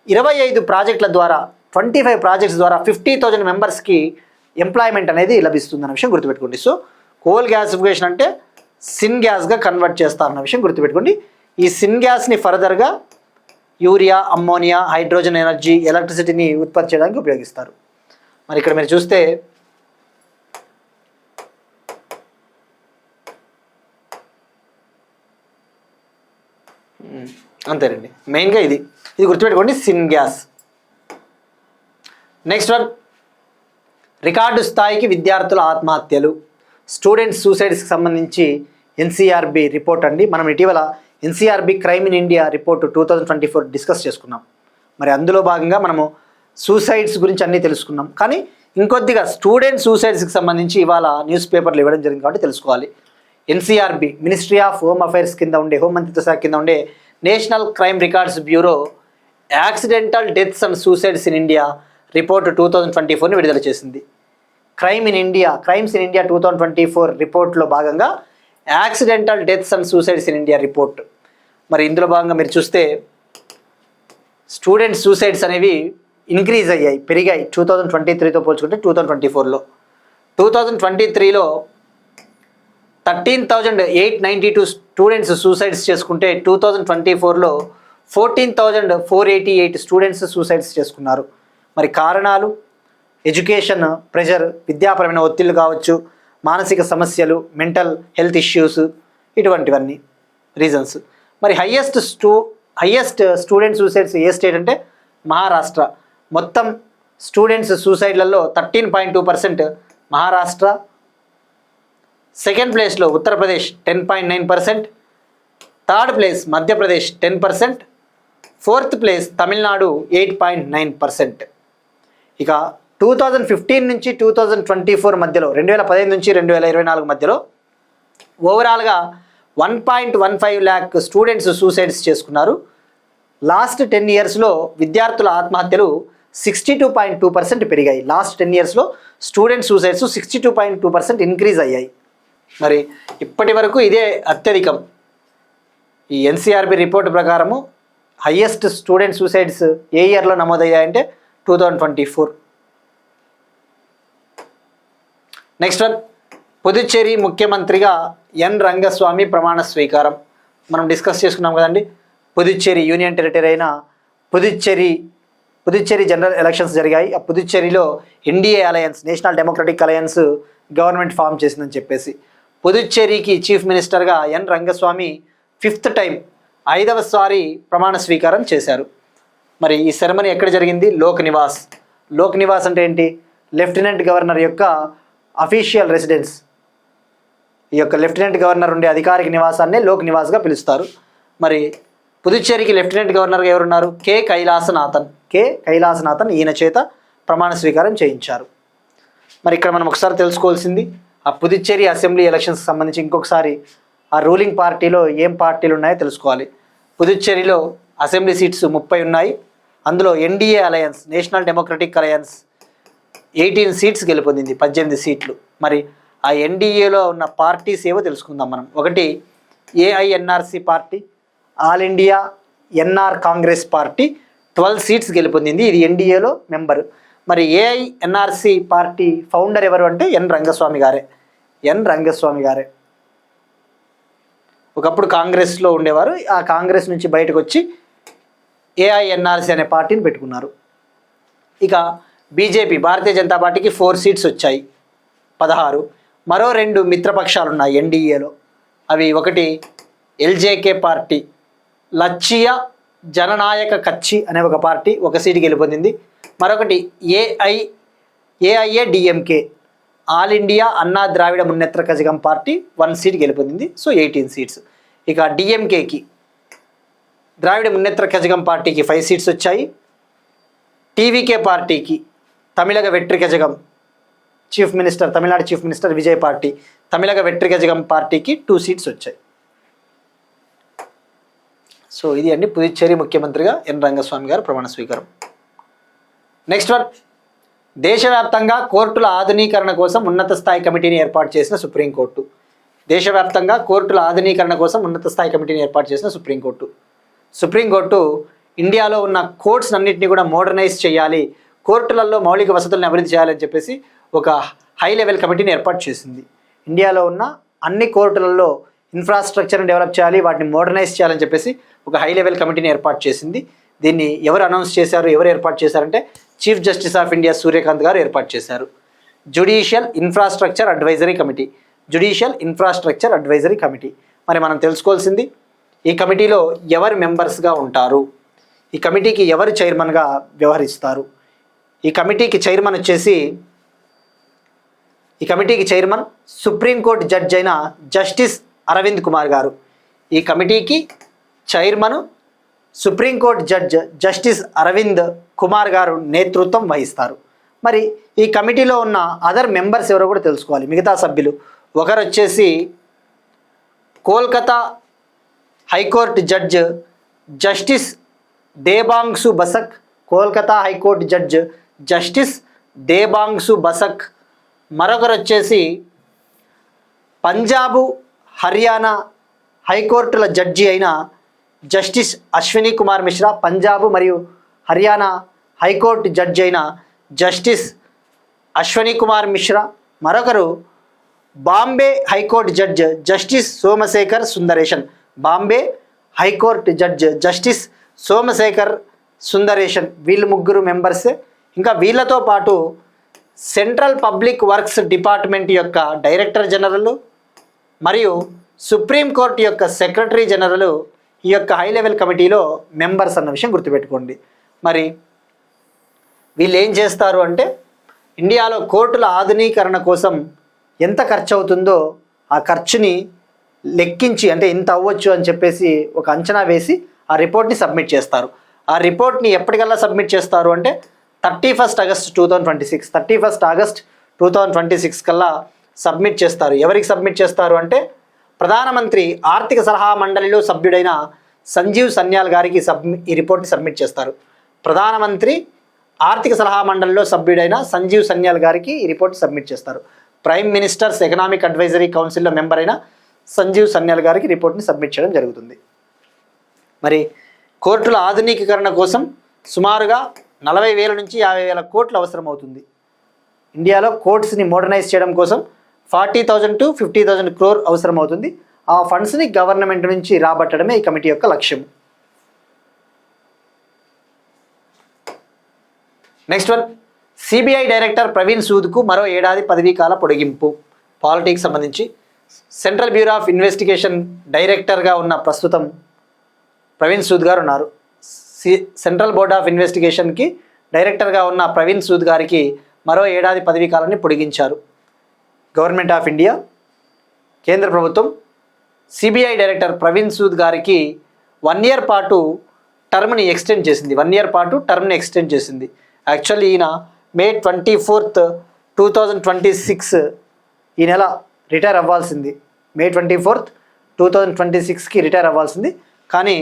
25 ప్రాజెక్టుల ద్వారా, 25 ప్రాజెక్ట్స్ ద్వారా 50,000 మెంబర్స్కి ఎంప్లాయ్మెంట్ అనేది లభిస్తుందన్న విషయం గుర్తుపెట్టుకోండి. సో కోల్ గ్యాసిఫికేషన్ అంటే సిన్ గ్యాస్గా కన్వర్ట్ చేస్తారన్న విషయం గుర్తుపెట్టుకోండి. ఈ సిన్ గ్యాస్ని ఫర్దర్గా యూరియా, అమ్మోనియా, హైడ్రోజన్ ఎనర్జీ, ఎలక్ట్రిసిటీని ఉత్పత్తి చేయడానికి ఉపయోగిస్తారు. మరి ఇక్కడ మీరు చూస్తే అంతేనండి, మెయిన్గా ఇది గుర్తుపెట్టుకోండి, sin gas. Next one, record స్థాయికి విద్యార్థుల ఆత్మహత్యలు, స్టూడెంట్స్ సూసైడ్స్కి సంబంధించి ఎన్సీఆర్బి రిపోర్ట్ అండి. మనం ఇటీవల NCRB crime in India report 2024 discuss చేసుకున్నాం. మరి అందులో భాగంగా మనము సూసైడ్స్ గురించి అన్నీ తెలుసుకున్నాం. కానీ ఇంకొద్దిగా స్టూడెంట్ సూసైడ్స్కి సంబంధించి ఇవాళ న్యూస్ పేపర్లు ఇవ్వడం జరిగింది కాబట్టి తెలుసుకోవాలి. NCRB ministry of home affairs కింద ఉండే, హోంమంత్రిత్వ శాఖ కింద ఉండే national crime records bureau accidental deaths and suicides in India report 2024ని విడుదల చేసింది. క్రైమ్స్ ఇన్ ఇండియా 2024 రిపోర్ట్లో భాగంగా accidental deaths and suicides in India report. మరి ఇందులో భాగంగా మీరు చూస్తే స్టూడెంట్ సూసైడ్స్ అనేవి ఇంక్రీజ్ అయ్యాయి, పెరిగాయి 2023తో పోల్చుకుంటే 2024లో. 2023లో 13,892 స్టూడెంట్స్ సూసైడ్స్ చేసుకుంటే 2024లో 14,488 స్టూడెంట్స్ సూసైడ్స్ చేసుకున్నారు. మరి కారణాలు ఎడ్యుకేషన్ ప్రెషర్, విద్యాపరమైన ఒత్తిళ్లు కావచ్చు, మానసిక సమస్యలు, మెంటల్ హెల్త్ ఇష్యూస్, ఇటువంటివన్నీ రీజన్స్. మరి హయ్యెస్ట్ స్టూడెంట్ సూసైడ్స్ ఏ స్టేట్ అంటే మహారాష్ట్ర. మొత్తం స్టూడెంట్స్ సూసైడ్లలో 13.2% మహారాష్ట్ర. సెకండ్ ప్లేస్లో Uttar Pradesh 10.9%, third place Madhya Pradesh 10%, fourth place Tamil Nadu 8.9%. ఇక 2015 నుంచి 2024 మధ్యలో, 2015 నుంచి 2024 మధ్యలో ఓవరాల్గా 1.15 lakh స్టూడెంట్స్ సూసైడ్స్ చేసుకున్నారు. లాస్ట్ 10 ఇయర్స్లో విద్యార్థుల ఆత్మహత్యలు 62.2% పెరిగాయి. లాస్ట్ 10 ఇయర్స్లో స్టూడెంట్ సూసైడ్స్ 62.2% ఇంక్రీజ్ అయ్యాయి. మరి ఇప్పటి వరకు ఇదే అత్యధికం. ఈ ఎన్సీఆర్బి రిపోర్ట్ ప్రకారము హయ్యెస్ట్ స్టూడెంట్ సూసైడ్స్ ఏ ఇయర్లో నమోదయ్యాయంటే 2024. నెక్స్ట్ వన్, పుదుచ్చేరి ముఖ్యమంత్రిగా ఎన్ రంగస్వామి ప్రమాణ స్వీకారం. మనం డిస్కస్ చేసుకున్నాం కదండి. పుదుచ్చేరి యూనియన్ టెరిటరీ అయిన పుదుచ్చేరి జనరల్ ఎలక్షన్స్ జరిగాయి. ఆ పుదుచ్చేరిలో NDA alliance, national democratic alliance government form చేసిందని చెప్పేసి పుదుచ్చేరికి చీఫ్ మినిస్టర్గా ఎన్ రంగస్వామి 5th టైం, 5వసారి ప్రమాణ స్వీకారం చేశారు. మరి ఈ సెరమనీ ఎక్కడ జరిగింది? లోక్ నివాస్ అంటే ఏంటి? లెఫ్టినెంట్ గవర్నర్ యొక్క అఫీషియల్ రెసిడెన్స్. ఈ యొక్క లెఫ్టినెంట్ గవర్నర్ ఉండే అధికారిక నివాసాన్నే లోక్ నివాస్గా పిలుస్తారు. మరి పుదుచ్చేరికి లెఫ్టినెంట్ గవర్నర్గా ఎవరున్నారు? కె కైలాసనాథన్. ఈయన చేత ప్రమాణ స్వీకారం చేయించారు. మరి ఇక్కడ మనం ఒకసారి తెలుసుకోవాల్సింది ఆ పుదుచ్చేరి అసెంబ్లీ ఎలక్షన్స్కి సంబంధించి ఇంకొకసారి ఆ రూలింగ్ పార్టీలో ఏం పార్టీలు ఉన్నాయో తెలుసుకోవాలి. పుదుచ్చేరిలో అసెంబ్లీ సీట్స్ 30 ఉన్నాయి. అందులో NDA alliance, national democratic alliance 18 seats గెలుపొందింది, 18 సీట్లు. మరి ఆ ఎన్డీఏలో ఉన్న పార్టీస్ ఏవో తెలుసుకుందాం మనం. ఒకటి AINRC party, all India NR Congress party 12 seats గెలుపొందింది. ఇది ఎన్డీఏలో మెంబరు. మరి ఏఐఎన్ఆర్సీ పార్టీ ఫౌండర్ ఎవరు అంటే ఎన్ రంగస్వామి గారే. ఒకప్పుడు కాంగ్రెస్లో ఉండేవారు. ఆ కాంగ్రెస్ నుంచి బయటకు వచ్చి ఏఐఎన్ఆర్సీ అనే పార్టీని పెట్టుకున్నారు. ఇక బీజేపీ, భారతీయ జనతా పార్టీకి 4 సీట్స్ వచ్చాయి, 16. మరో 2 మిత్రపక్షాలు ఉన్నాయి ఎన్డీఏలో. అవి ఒకటి ఎల్జేకే పార్టీ, లచ్చియ జననాయక కచ్చి అనే ఒక పార్టీ 1 సీటు గెలుపొందింది. మరొకటి AIADMK, all India Anna Dravida Munnetra Kazhagam party 1 seat గెలుపొందింది. So 18 seats. ఇక డిఎంకేకి, ద్రావిడ మున్నేత్ర కజగం పార్టీకి 5 సీట్స్ వచ్చాయి. టీవీకే పార్టీకి, Tamilaga Vettri Kazhagam Tamil Nadu chief minister Vijay party, Tamilaga Vettri Kazhagam పార్టీకి 2 సీట్స్ వచ్చాయి. సో ఇది అండి పుదుచ్చేరి ముఖ్యమంత్రిగా ఎన్ రంగస్వామి గారు ప్రమాణ స్వీకారం. నెక్స్ట్ వన్, దేశవ్యాప్తంగా కోర్టుల ఆధునీకరణ కోసం ఉన్నత స్థాయి కమిటీని ఏర్పాటు చేసిన సుప్రీంకోర్టు. దేశవ్యాప్తంగా కోర్టుల ఆధునీకరణ కోసం ఉన్నత స్థాయి కమిటీని ఏర్పాటు చేసిన సుప్రీంకోర్టు ఇండియాలో ఉన్న కోర్ట్స్ అన్నింటినీ కూడా మోడర్నైజ్ చేయాలి, కోర్టులలో మౌలిక వసతులను అభివృద్ధి చేయాలని చెప్పేసి ఒక హై లెవెల్ కమిటీని ఏర్పాటు చేసింది. ఇండియాలో ఉన్న అన్ని కోర్టులలో ఇన్ఫ్రాస్ట్రక్చర్ని డెవలప్ చేయాలి, వాటిని మోడర్నైజ్ చేయాలని చెప్పేసి ఒక హై లెవెల్ కమిటీని ఏర్పాటు చేసింది. దీన్ని ఎవరు అనౌన్స్ చేశారు, ఎవరు ఏర్పాటు చేశారంటే chief justice of India Surya Kant గారు ఏర్పాటు చేశారు. Judicial infrastructure advisory committee. మరి మనం తెలుసుకోవాల్సింది ఈ కమిటీలో ఎవరు మెంబర్స్గా ఉంటారు, ఈ కమిటీకి ఎవరు చైర్మన్గా వ్యవహరిస్తారు. ఈ కమిటీకి చైర్మన్ సుప్రీంకోర్టు జడ్జ్ అయిన జస్టిస్ అరవింద్ కుమార్ గారు. ఈ కమిటీకి chairman supreme court judge justice Arvind Kumar గారు నేతృత్వం వహిస్తారు. మరి ఈ కమిటీలో ఉన్న అదర్ మెంబర్స్ ఎవరో కూడా తెలుసుకోవాలి. మిగతా సభ్యులు ఒకరు వచ్చేసి Kolkata high court judge justice Debangshu Basak, Kolkata high court judge justice Debangshu Basak. మరొకరు వచ్చేసి పంజాబు హర్యానా హైకోర్టుల జడ్జి అయిన జస్టిస్ అశ్విని కుమార్ మిశ్రా, పంజాబ్ మరియు హర్యానా హైకోర్టు జడ్జి అయిన జస్టిస్ అశ్విని కుమార్ మిశ్రా. మరొకరు Bombay high court judge justice Somasekhar Sundaresan, Bombay high court judge justice Somasekhar Sundaresan. వీళ్ళు 3 మెంబర్సే. ఇంకా వీళ్ళతో పాటు సెంట్రల్ పబ్లిక్ వర్క్స్ డిపార్ట్మెంట్ యొక్క డైరెక్టర్ జనరల్ మరియు సుప్రీంకోర్టు యొక్క సెక్రటరీ జనరల్ ఈ యొక్క హై లెవెల్ కమిటీలో మెంబర్స్ అన్న విషయం గుర్తుపెట్టుకోండి. మరి వీళ్ళు ఏం చేస్తారు అంటే ఇండియాలో కోర్టుల ఆధునీకరణ కోసం ఎంత ఖర్చు అవుతుందో ఆ ఖర్చుని లెక్కించి, అంటే ఇంత అవ్వచ్చు అని చెప్పేసి ఒక అంచనా వేసి ఆ రిపోర్ట్ని సబ్మిట్ చేస్తారు. ఆ రిపోర్ట్ని ఎప్పటికల్లా సబ్మిట్ చేస్తారు అంటే 31 ఆగస్ట్ 2026 కల్లా సబ్మిట్ చేస్తారు. ఎవరికి సబ్మిట్ చేస్తారు అంటే ప్రధానమంత్రి ఆర్థిక సలహా మండలిలో సభ్యుడైన సంజీవ్ సన్యాల్ గారికి ఈ రిపోర్ట్ని సబ్మిట్ చేస్తారు. ప్రధానమంత్రి ఆర్థిక సలహా మండలిలో సభ్యుడైన సంజీవ్ సన్యాల్ గారికి ఈ రిపోర్ట్ సబ్మిట్ చేస్తారు. ప్రైమ్ మినిస్టర్స్ ఎకనామిక్ అడ్వైజరీ కౌన్సిల్లో మెంబర్ అయిన సంజీవ్ సన్యాల్ గారికి రిపోర్ట్ని సబ్మిట్ చేయడం జరుగుతుంది. మరి కోర్టుల ఆధునికీకరణ కోసం సుమారుగా 40,000 నుంచి 50,000 కోట్లు అవసరమవుతుంది. ఇండియాలో కోర్ట్స్ని మోడర్నైజ్ చేయడం కోసం 40,000 to 50,000 crore అవసరమవుతుంది. ఆ ఫండ్స్ని గవర్నమెంట్ నుంచి రాబట్టడమే ఈ కమిటీ యొక్క లక్ష్యం. Next one, CBI director Praveen సూద్కు మరో ఏడాది పదవీకాల పొడిగింపు. పాలిటిక్స్ సంబంధించి సెంట్రల్ బ్యూరో ఆఫ్ ఇన్వెస్టిగేషన్ డైరెక్టర్గా ఉన్న ప్రస్తుతం ప్రవీణ్ సూద్ గారు ఉన్నారు. సెంట్రల్ బోర్డ్ ఆఫ్ ఇన్వెస్టిగేషన్కి డైరెక్టర్గా ఉన్న ప్రవీణ్ సూద్ గారికి మరో ఏడాది పదవీ కాలాన్ని పొడిగించారు. గవర్నమెంట్ ఆఫ్ ఇండియా, కేంద్ర ప్రభుత్వం సిబిఐ డైరెక్టర్ ప్రవీణ్ సూద్ గారికి 1 year పాటు టర్మ్ని ఎక్స్టెండ్ చేసింది. 1 year పాటు టర్మ్ని ఎక్స్టెండ్ చేసింది. యాక్చువల్లీ ఈయన May 24, 2026 ఈ నెల రిటైర్ అవ్వాల్సింది. May 24th 2026కి రిటైర్ అవ్వాల్సింది, కానీ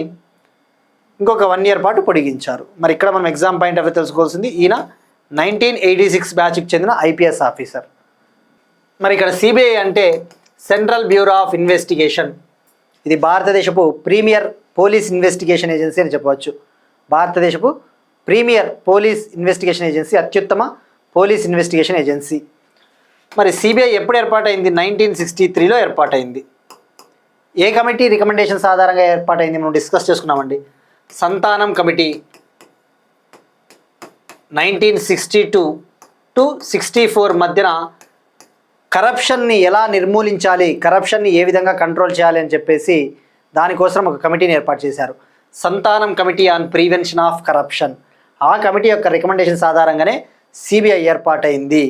ఇంకొక 1 year పాటు పొడిగించారు. మరి ఇక్కడ మనం ఎగ్జామ్ పాయింట్ ఆఫ్ వ్యూ తెలుసుకోవాల్సింది, ఈయన 1986 బ్యాచ్కి చెందిన ఐపీఎస్ ఆఫీసర్. మరి ఇక్కడ సిబిఐ అంటే సెంట్రల్ బ్యూరో ఆఫ్ ఇన్వెస్టిగేషన్. ఇది భారతదేశపు ప్రీమియర్ పోలీస్ ఇన్వెస్టిగేషన్ ఏజెన్సీ అని చెప్పవచ్చు. భారతదేశపు ప్రీమియర్ పోలీస్ ఇన్వెస్టిగేషన్ ఏజెన్సీ, అత్యుత్తమ పోలీస్ ఇన్వెస్టిగేషన్ ఏజెన్సీ. మరి సిబిఐ ఎప్పుడు ఏర్పాటైంది? 1963లో ఏర్పాటైంది. ఏ కమిటీ రికమెండేషన్స్ ఆధారంగా ఏర్పాటైంది మనం డిస్కస్ చేసుకున్నామండి. సంతానం కమిటీ 1962 to 64 మధ్యన కరప్షన్ని ఎలా నిర్మూలించాలి, కరప్షన్ని ఏ విధంగా కంట్రోల్ చేయాలి అని చెప్పేసి దానికోసం ఒక కమిటీని ఏర్పాటు చేశారు. సంతానం committee on prevention of corruption. ఆ కమిటీ యొక్క రికమెండేషన్స్ ఆధారంగానే సిబిఐ ఏర్పాటైంది.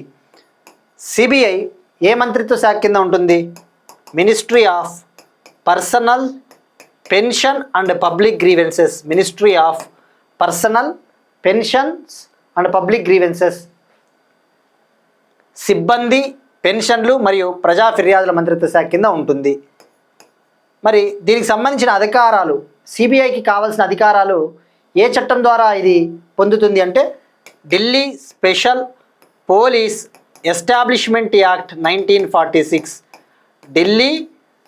సిబిఐ ఏ మంత్రిత్వ శాఖ కింద ఉంటుంది? Ministry of personal, pension and public grievances. Ministry of personal, pensions and public grievances. సిబ్బంది, పెన్షన్లు మరియు ప్రజా ఫిర్యాదుల మంత్రిత్వ శాఖ కింద ఉంటుంది. మరి దీనికి సంబంధించిన అధికారాలు, సిబిఐకి కావాల్సిన అధికారాలు ఏ చట్టం ద్వారా ఇది పొందుతుంది అంటే Delhi special police establishment act 1946. Delhi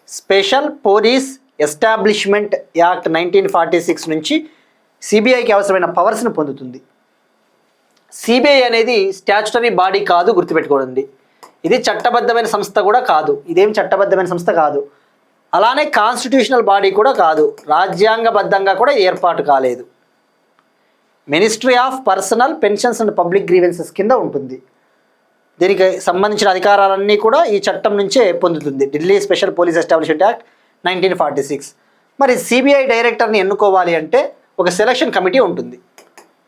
special police establishment act 1946 నుంచి సిబిఐకి అవసరమైన పవర్స్ను పొందుతుంది. సిబిఐ అనేది స్టాచ్యుటరీ బాడీ కాదు, గుర్తుపెట్టుకోండి. ఇది చట్టబద్ధమైన సంస్థ కూడా కాదు. ఇదేం చట్టబద్ధమైన సంస్థ కాదు. అలానే కాన్స్టిట్యూషనల్ బాడీ కూడా కాదు. రాజ్యాంగబద్ధంగా కూడా ఏర్పాటు కాలేదు. Ministry of personal, pensions and public grievances కింద ఉంటుంది. దీనికి సంబంధించిన అధికారాలన్నీ కూడా ఈ చట్టం నుంచే పొందుతుంది. Delhi special police establishment act 1946. మరి సిబిఐ డైరెక్టర్ని ఎన్నుకోవాలి అంటే ఒక సెలక్షన్ కమిటీ ఉంటుంది.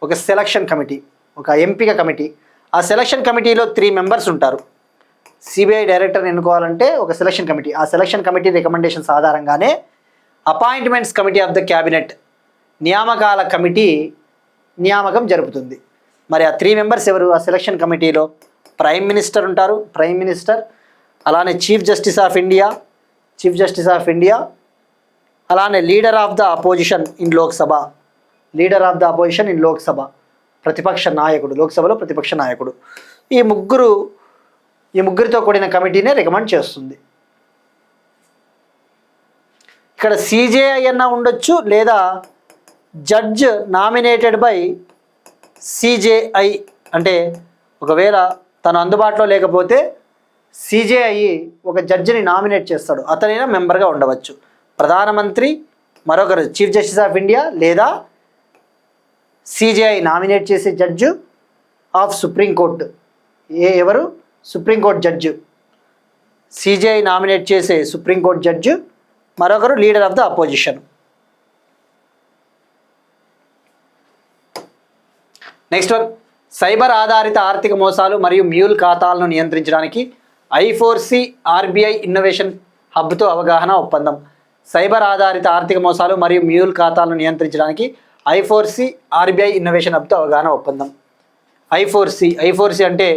ఒక సెలక్షన్ కమిటీ, ఒక ఎంపిక కమిటీ. ఆ సెలక్షన్ కమిటీలో 3 members ఉంటారు. సిబిఐ డైరెక్టర్ని ఎన్నుకోవాలంటే ఒక సెలక్షన్ కమిటీ. ఆ సెలక్షన్ కమిటీ రికమెండేషన్స్ ఆధారంగానే appointments committee of the cabinet, నియామకాల కమిటీ నియామకం జరుపుతుంది. మరి ఆ 3 members ఎవరు? ఆ సెలక్షన్ కమిటీలో ప్రైమ్ మినిస్టర్ ఉంటారు, ప్రైమ్ మినిస్టర్. అలానే చీఫ్ జస్టిస్ ఆఫ్ ఇండియా, అలానే leader of the opposition in Lok Sabha, ప్రతిపక్ష నాయకుడు, లోక్సభలో ప్రతిపక్ష నాయకుడు. ఈ ముగ్గురితో కూడిన కమిటీనే రికమెండ్ చేస్తుంది. ఇక్కడ సిజేఐ అన్న ఉండొచ్చు, లేదా జడ్జ్ నామినేటెడ్ బై సిజేఐ. అంటే ఒకవేళ తను అందుబాటులో లేకపోతే సిజేఐ ఒక జడ్జిని నామినేట్ చేస్తాడు, అతనైనా మెంబర్గా ఉండవచ్చు. ప్రధానమంత్రి, మరొకరు చీఫ్ జస్టిస్ ఆఫ్ ఇండియా, లేదా సిజేఐ నామినేట్ చేసే జడ్జు ఆఫ్ సుప్రీంకోర్టు. ఎవరు? Supreme court judge. సిజేఐ నామినేట్ చేసే సుప్రీంకోర్టు జడ్జు, మరొకరు leader of the opposition. Next one, cyber ఆధారిత ఆర్థిక మోసాలు మరియు మ్యూల్ ఖాతాలను నియంత్రించడానికి I4C ఆర్బీఐ ఇన్నోవేషన్ హబ్తో అవగాహన ఒప్పందం. సైబర్ ఆధారిత ఆర్థిక మోసాలు మరియు మ్యూల్ ఖాతాలను నియంత్రించడానికి I4C ఆర్బీఐ ఇన్నోవేషన్ హబ్తో అవగాహన ఒప్పందం. I4C అంటే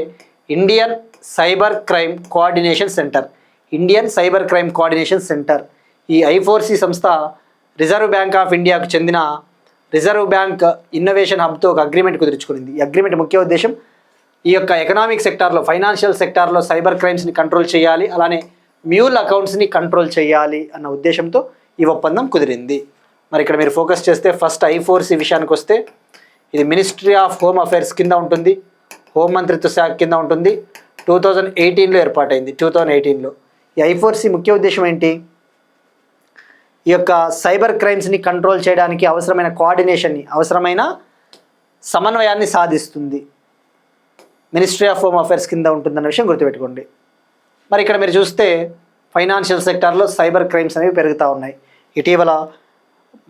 Indian cyber crime coordination centre. ఈ I4C సంస్థ రిజర్వ్ బ్యాంక్ ఆఫ్ ఇండియాకు చెందిన రిజర్వ్ బ్యాంక్ ఇన్నోవేషన్ హబ్తో ఒక అగ్రిమెంట్ కుదుర్చుకునింది. ఈ అగ్రిమెంట్ ముఖ్య ఉద్దేశం ఈ యొక్క ఎకనామిక్ సెక్టార్లో, ఫైనాన్షియల్ సెక్టార్లో సైబర్ క్రైమ్స్ని కంట్రోల్ చేయాలి, అలానే మ్యూల్ అకౌంట్స్ని కంట్రోల్ చేయాలి అన్న ఉద్దేశంతో ఈ ఒప్పందం కుదిరింది. మరి ఇక్కడ మీరు ఫోకస్ చేస్తే ఫస్ట్ I4C విషయానికి వస్తే ఇది మినిస్ట్రీ ఆఫ్ హోమ్ అఫైర్స్ కింద ఉంటుంది, హోం మంత్రిత్వ శాఖ కింద ఉంటుంది. 2018లో ఏర్పాటైంది. 2018లో ఈ I4C ముఖ్య ఉద్దేశం ఏంటి? ఈ యొక్క సైబర్ క్రైమ్స్ని కంట్రోల్ చేయడానికి అవసరమైన కోఆర్డినేషన్ని, అవసరమైన సమన్వయాన్ని సాధిస్తుంది. మినిస్ట్రీ ఆఫ్ హోమ్ అఫైర్స్ కింద ఉంటుందన్న విషయం గుర్తుపెట్టుకోండి. మరి ఇక్కడ మీరు చూస్తే ఫైనాన్షియల్ సెక్టార్లో సైబర్ క్రైమ్స్ అనేవి పెరుగుతూ ఉన్నాయి. ఇటీవల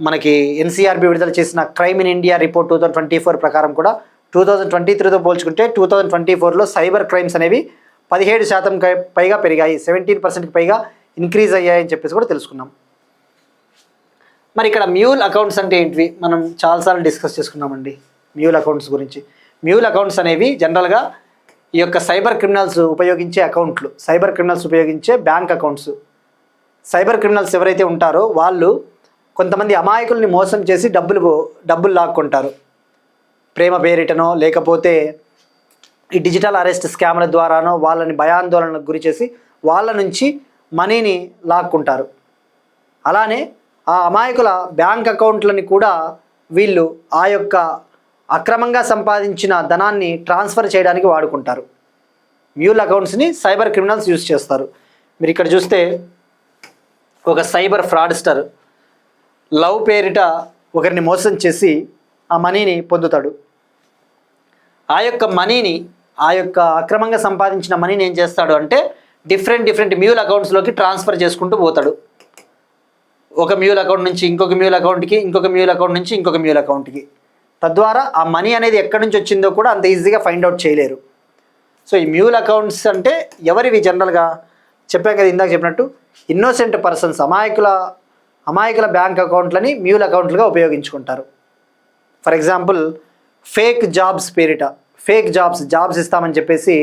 మనకి NCRB విడుదల చేసిన క్రైమ్ ఇన్ ఇండియా రిపోర్ట్ 2024 ప్రకారం కూడా 2023తో పోల్చుకుంటే 2024లో సైబర్ క్రైమ్స్ అనేవి 17% పైగా పెరిగాయి, 17%కి పైగా ఇంక్రీజ్ అయ్యాయని చెప్పేసి కూడా తెలుసుకున్నాం. మరి ఇక్కడ మ్యూల్ అకౌంట్స్ అంటే ఏంటివి? మనం చాలాసార్లు డిస్కస్ చేసుకున్నామండి మ్యూల్ అకౌంట్స్ గురించి. మ్యూల్ అకౌంట్స్ అనేవి జనరల్గా ఈ యొక్క సైబర్ క్రిమినల్స్ ఉపయోగించే అకౌంట్లు, సైబర్ క్రిమినల్స్ ఉపయోగించే బ్యాంక్ అకౌంట్స్. సైబర్ క్రిమినల్స్ ఎవరైతే ఉంటారో వాళ్ళు కొంతమంది అమాయకుల్ని మోసం చేసి డబ్బులు లాక్కుంటారు. ప్రేమ పేరిటనో లేకపోతే ఈ డిజిటల్ అరెస్ట్ స్కామ్ల ద్వారానో వాళ్ళని భయాందోళనకు గురి చేసి వాళ్ళ నుంచి మనీని లాక్కుంటారు. అలానే ఆ అమాయకుల బ్యాంక్ అకౌంట్లని కూడా వీళ్ళు ఆ యొక్క అక్రమంగా సంపాదించిన ధనాన్ని ట్రాన్స్ఫర్ చేయడానికి వాడుకుంటారు. మ్యూల్ అకౌంట్స్ని సైబర్ క్రిమినల్స్ యూజ్ చేస్తారు. మీరు ఇక్కడ చూస్తే ఒక సైబర్ ఫ్రాడ్స్టర్ లవ్ పేరిట ఒకరిని మోసం చేసి ఆ మనీని పొందుతాడు. ఆ యొక్క అక్రమంగా సంపాదించిన మనీని ఏం చేస్తాడు అంటే డిఫరెంట్ మ్యూల్ అకౌంట్స్లోకి ట్రాన్స్ఫర్ చేసుకుంటూ పోతాడు. ఒక మ్యూల్ అకౌంట్ నుంచి ఇంకొక మ్యూల్ అకౌంట్కి, ఇంకొక మ్యూల్ అకౌంట్ నుంచి ఇంకొక మ్యూల్ అకౌంట్కి. తద్వారా ఆ మనీ అనేది ఎక్కడి నుంచి వచ్చిందో కూడా అంత ఈజీగా ఫైండ్ అవుట్ చేయలేరు. సో ఈ మ్యూల్ అకౌంట్స్ అంటే ఎవరివి? జనరల్గా చెప్పాం కదా, ఇందాక చెప్పినట్టు ఇన్నోసెంట్ పర్సన్స్, అమాయకుల బ్యాంక్ అకౌంట్లని మ్యూల్ అకౌంట్లుగా ఉపయోగించుకుంటారు. ఫర్ ఎగ్జాంపుల్ ఫేక్ జాబ్స్ పేరిట జాబ్స్ ఇస్తామని చెప్పేసి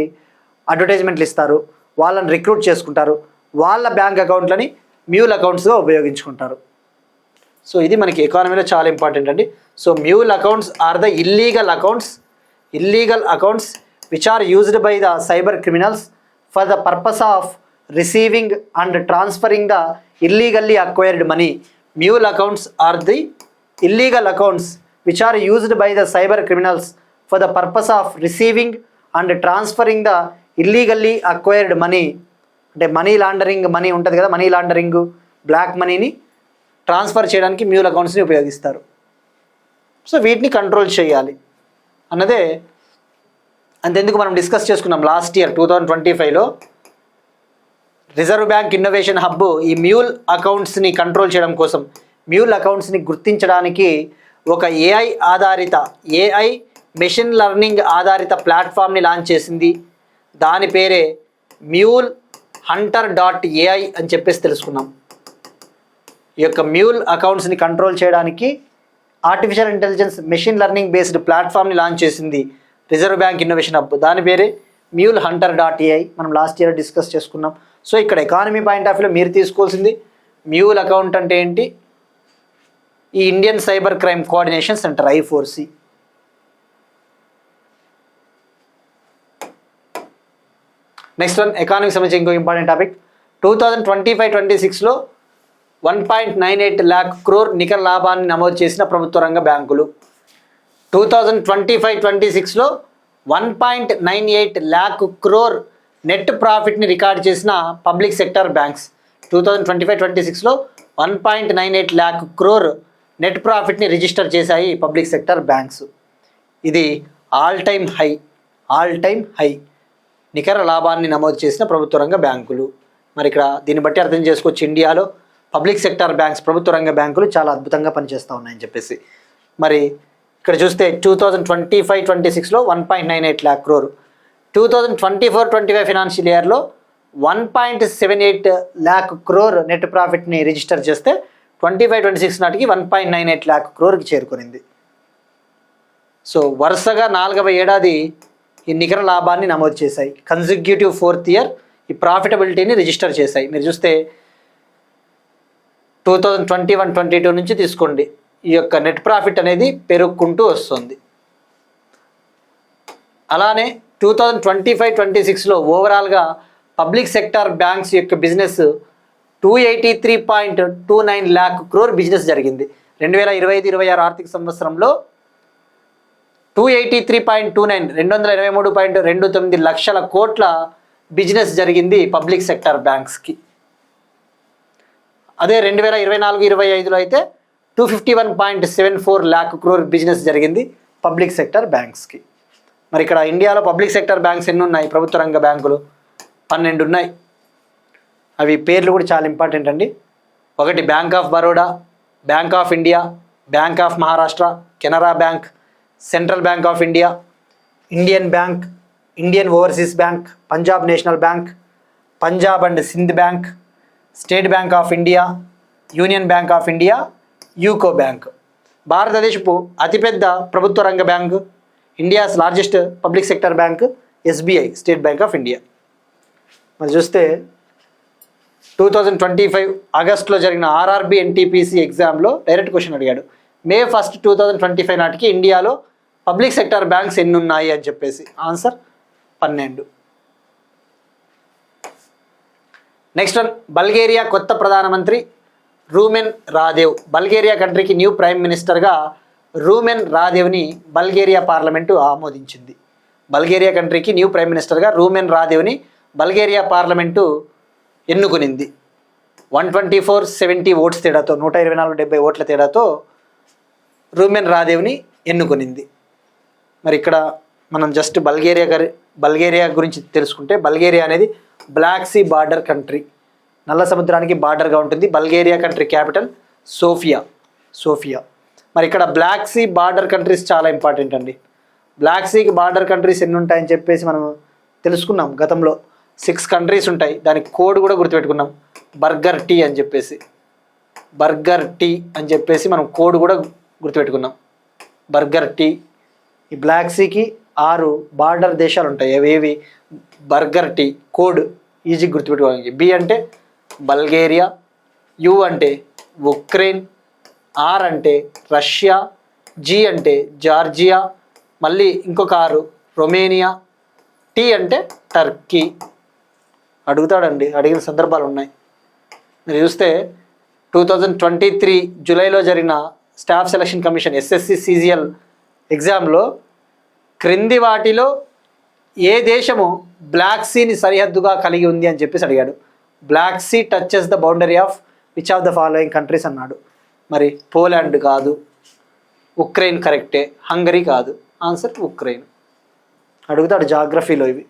అడ్వర్టైజ్మెంట్లు ఇస్తారు, వాళ్ళని రిక్రూట్ చేసుకుంటారు, వాళ్ళ బ్యాంక్ అకౌంట్లని మ్యూల్ అకౌంట్స్గా ఉపయోగించుకుంటారు. సో ఇది మనకి ఎకానమీలో చాలా ఇంపార్టెంట్ అండి. So mule accounts are the illegal accounts which are used by the cyber criminals for the purpose of receiving and transferring the illegally acquired money. Mule accounts are the illegal accounts which are used by the cyber criminals for the purpose of receiving and transferring the illegally acquired money. అంటే money laundering money ఉంటుంది కదా, money laundering black మనీని transfer చేయడానికి mule అకౌంట్స్ని ఉపయోగిస్తారు. So వీటిని control చేయాలి అన్నదే అంతెందుకు మనం డిస్కస్ చేసుకున్నాం లాస్ట్ ఇయర్ 2025లో. రిజర్వ్ బ్యాంక్ ఇన్నోవేషన్ హబ్ ఈ మ్యూల్ అకౌంట్స్ని కంట్రోల్ చేయడం కోసం, మ్యూల్ అకౌంట్స్ని గుర్తించడానికి ఒక ఏఐ మెషిన్ లెర్నింగ్ ఆధారిత ప్లాట్ఫామ్ని లాంచ్ చేసింది. దాని పేరే మ్యూల్ hunter.ai అని చెప్పేసి తెలుసుకున్నాం. ఈ యొక్క మ్యూల్ అకౌంట్స్ని కంట్రోల్ చేయడానికి artificial intelligence machine learning based ప్లాట్ఫామ్ని లాంచ్ చేసింది రిజర్వ్ బ్యాంక్ ఇన్నోవేషన్ హబ్. దాని పేరే మ్యూల్ hunter.ai. మనం లాస్ట్ ఇయర్ డిస్కస్ చేసుకున్నాం. సో ఇక్కడ ఎకానమీ పాయింట్ ఆఫ్ వ్యూలో మీరు తీసుకోవాల్సింది మ్యూల్ అకౌంట్ అంటే ఏంటి, ఈ Indian cyber crime coordination centre I4C. Next one ఎకానమీకి సంబంధించి ఇంకో ఇంపార్టెంట్ టాపిక్. 2025-26లో 1.98 lakh crore నికర లాభాన్ని నమోదు చేసిన ప్రభుత్వ రంగ బ్యాంకులు. 2025-26లో 1.98 lakh crore నెట్ ప్రాఫిట్ని రికార్డ్ చేసిన పబ్లిక్ సెక్టర్ బ్యాంక్స్. 2025-26లో 1.98 lakh crore నెట్ ప్రాఫిట్ని రిజిస్టర్ చేశాయి పబ్లిక్ సెక్టర్ బ్యాంక్స్. ఇది ఆల్ టైమ్ హై నికర లాభాన్ని నమోదు చేసిన ప్రభుత్వ రంగ బ్యాంకులు. మరి ఇక్కడ దీన్ని బట్టి అర్థం చేసుకోవచ్చు ఇండియాలో పబ్లిక్ సెక్టర్ బ్యాంక్స్, ప్రభుత్వ రంగ బ్యాంకులు చాలా అద్భుతంగా పనిచేస్తూ ఉన్నాయని చెప్పేసి. మరి ఇక్కడ చూస్తే 2025-26లో 1.98 lakh crore, 2024-25 ఫినాన్షియల్ ఇయర్లో 1.78 lakh crore నెట్ ప్రాఫిట్ని రిజిస్టర్ చేస్తే 25-26 నాటికి 1.98 lakh crore చేరుకునింది. సో వరుసగా 4వ ఏడాది ఈ నికర లాభాన్ని నమోదు చేశాయి. కన్సిక్యూటివ్ 4th ఇయర్ ఈ ప్రాఫిటబిలిటీని రిజిస్టర్ చేశాయి. మీరు చూస్తే 2021-22 నుంచి తీసుకోండి, ఈ యొక్క నెట్ ప్రాఫిట్ అనేది పెరుగుకుంటూ వస్తుంది. అలానే 2025-26లో ఓవరాల్గా పబ్లిక్ సెక్టార్ బ్యాంక్స్ యొక్క బిజినెస్ 283.29 lakh crore బిజినెస్ జరిగింది. 2025-26 ఆర్థిక సంవత్సరంలో 283.29 223.29 లక్షల కోట్ల బిజినెస్ జరిగింది పబ్లిక్ సెక్టార్ బ్యాంక్స్కి. అదే 2024-25లో అయితే 251.74 lakh crore బిజినెస్ జరిగింది పబ్లిక్ సెక్టర్ బ్యాంక్స్కి. మరి ఇక్కడ ఇండియాలో పబ్లిక్ సెక్టర్ బ్యాంక్స్ ఎన్ని ఉన్నాయి? ప్రభుత్వ రంగ బ్యాంకులు 12 ఉన్నాయి. అవి పేర్లు కూడా చాలా ఇంపార్టెంట్ అండి. ఒకటి bank of Baroda, bank of India, bank of Maharashtra, Canara bank, central bank of India, Indian bank, Indian overseas bank, Punjab national bank, Punjab and Sindh bank, state bank of India, union bank of India, UCO bank. భారతదేశపు అతిపెద్ద ప్రభుత్వ రంగ bank, India's largest public sector bank SBI, state bank of India. మరి చూస్తే 2025 ఆగస్టులో జరిగిన RRB NTPC ఎగ్జామ్లో direct question అడిగాడు. May 1, 2025 నాటికి ఇండియాలో పబ్లిక్ సెక్టార్ బ్యాంక్స్ ఎన్ని ఉన్నాయి అని చెప్పేసి. ఆన్సర్ 12. నెక్స్ట్ వన్, బల్గేరియా కొత్త ప్రధానమంత్రి రూమెన్ రాదేవ్. బల్గేరియా కంట్రీకి న్యూ ప్రైమ్ మినిస్టర్గా రూమెన్ రాదేవ్ని బల్గేరియా పార్లమెంటు ఆమోదించింది. బల్గేరియా కంట్రీకి న్యూ ప్రైమ్ మినిస్టర్గా రూమెన్ రాదేవ్ని బల్గేరియా పార్లమెంటు ఎన్నుకునింది. 124-70 ఓట్స్ తేడాతో, 124-70 ఓట్ల తేడాతో రూమెన్ రాదేవ్ని ఎన్నుకునింది. మరి ఇక్కడ మనం జస్ట్ బల్గేరియా గురించి తెలుసుకుంటే, బల్గేరియా అనేది బ్లాక్ సీ బార్డర్ కంట్రీ, నల్ల సముద్రానికి బార్డర్గా ఉంటుంది. Bulgaria country capital Sofia. మరి ఇక్కడ బ్లాక్ సీ బార్డర్ కంట్రీస్ చాలా ఇంపార్టెంట్ అండి. బ్లాక్ సీకి బార్డర్ కంట్రీస్ ఎన్ని ఉంటాయని చెప్పేసి మనం తెలుసుకున్నాం గతంలో. 6 కంట్రీస్ ఉంటాయి. దానికి కోడ్ కూడా గుర్తుపెట్టుకున్నాం, బర్గర్ టీ అని చెప్పేసి మనం కోడ్ కూడా గుర్తుపెట్టుకున్నాం, బర్గర్ టీ. ఈ బ్లాక్ సీకి 6 బార్డర్ దేశాలు ఉంటాయి. అవేవి? బర్గర్ టీ కోడ్ ఈజీ గుర్తుపెట్టుకోవడానికి. B అంటే బల్గేరియా, U అంటే ఉక్రెయిన్, R అంటే రష్యా, G అంటే జార్జియా, మళ్ళీ ఇంకొక 6 రొమేనియా, T అంటే టర్కీ. అడుగుతాడండి, అడిగిన సందర్భాలు ఉన్నాయి. మీరు చూస్తే 2023 జూలైలో జరిగిన staff selection commission SSC CGL ఎగ్జామ్లో క్రింది వాటిలో ఏ దేశము బ్లాక్ సీని సరిహద్దుగా కలిగి ఉంది అని చెప్పేసి అడిగాడు. Black Sea touches the boundary of which of the following countries అన్నాడు. మరి పోలాండ్ కాదు, ఉక్రెయిన్ కరెక్టే, హంగరీ కాదు. Answer Ukraine. అడుగుతాడు జాగ్రఫీలో, ఇవి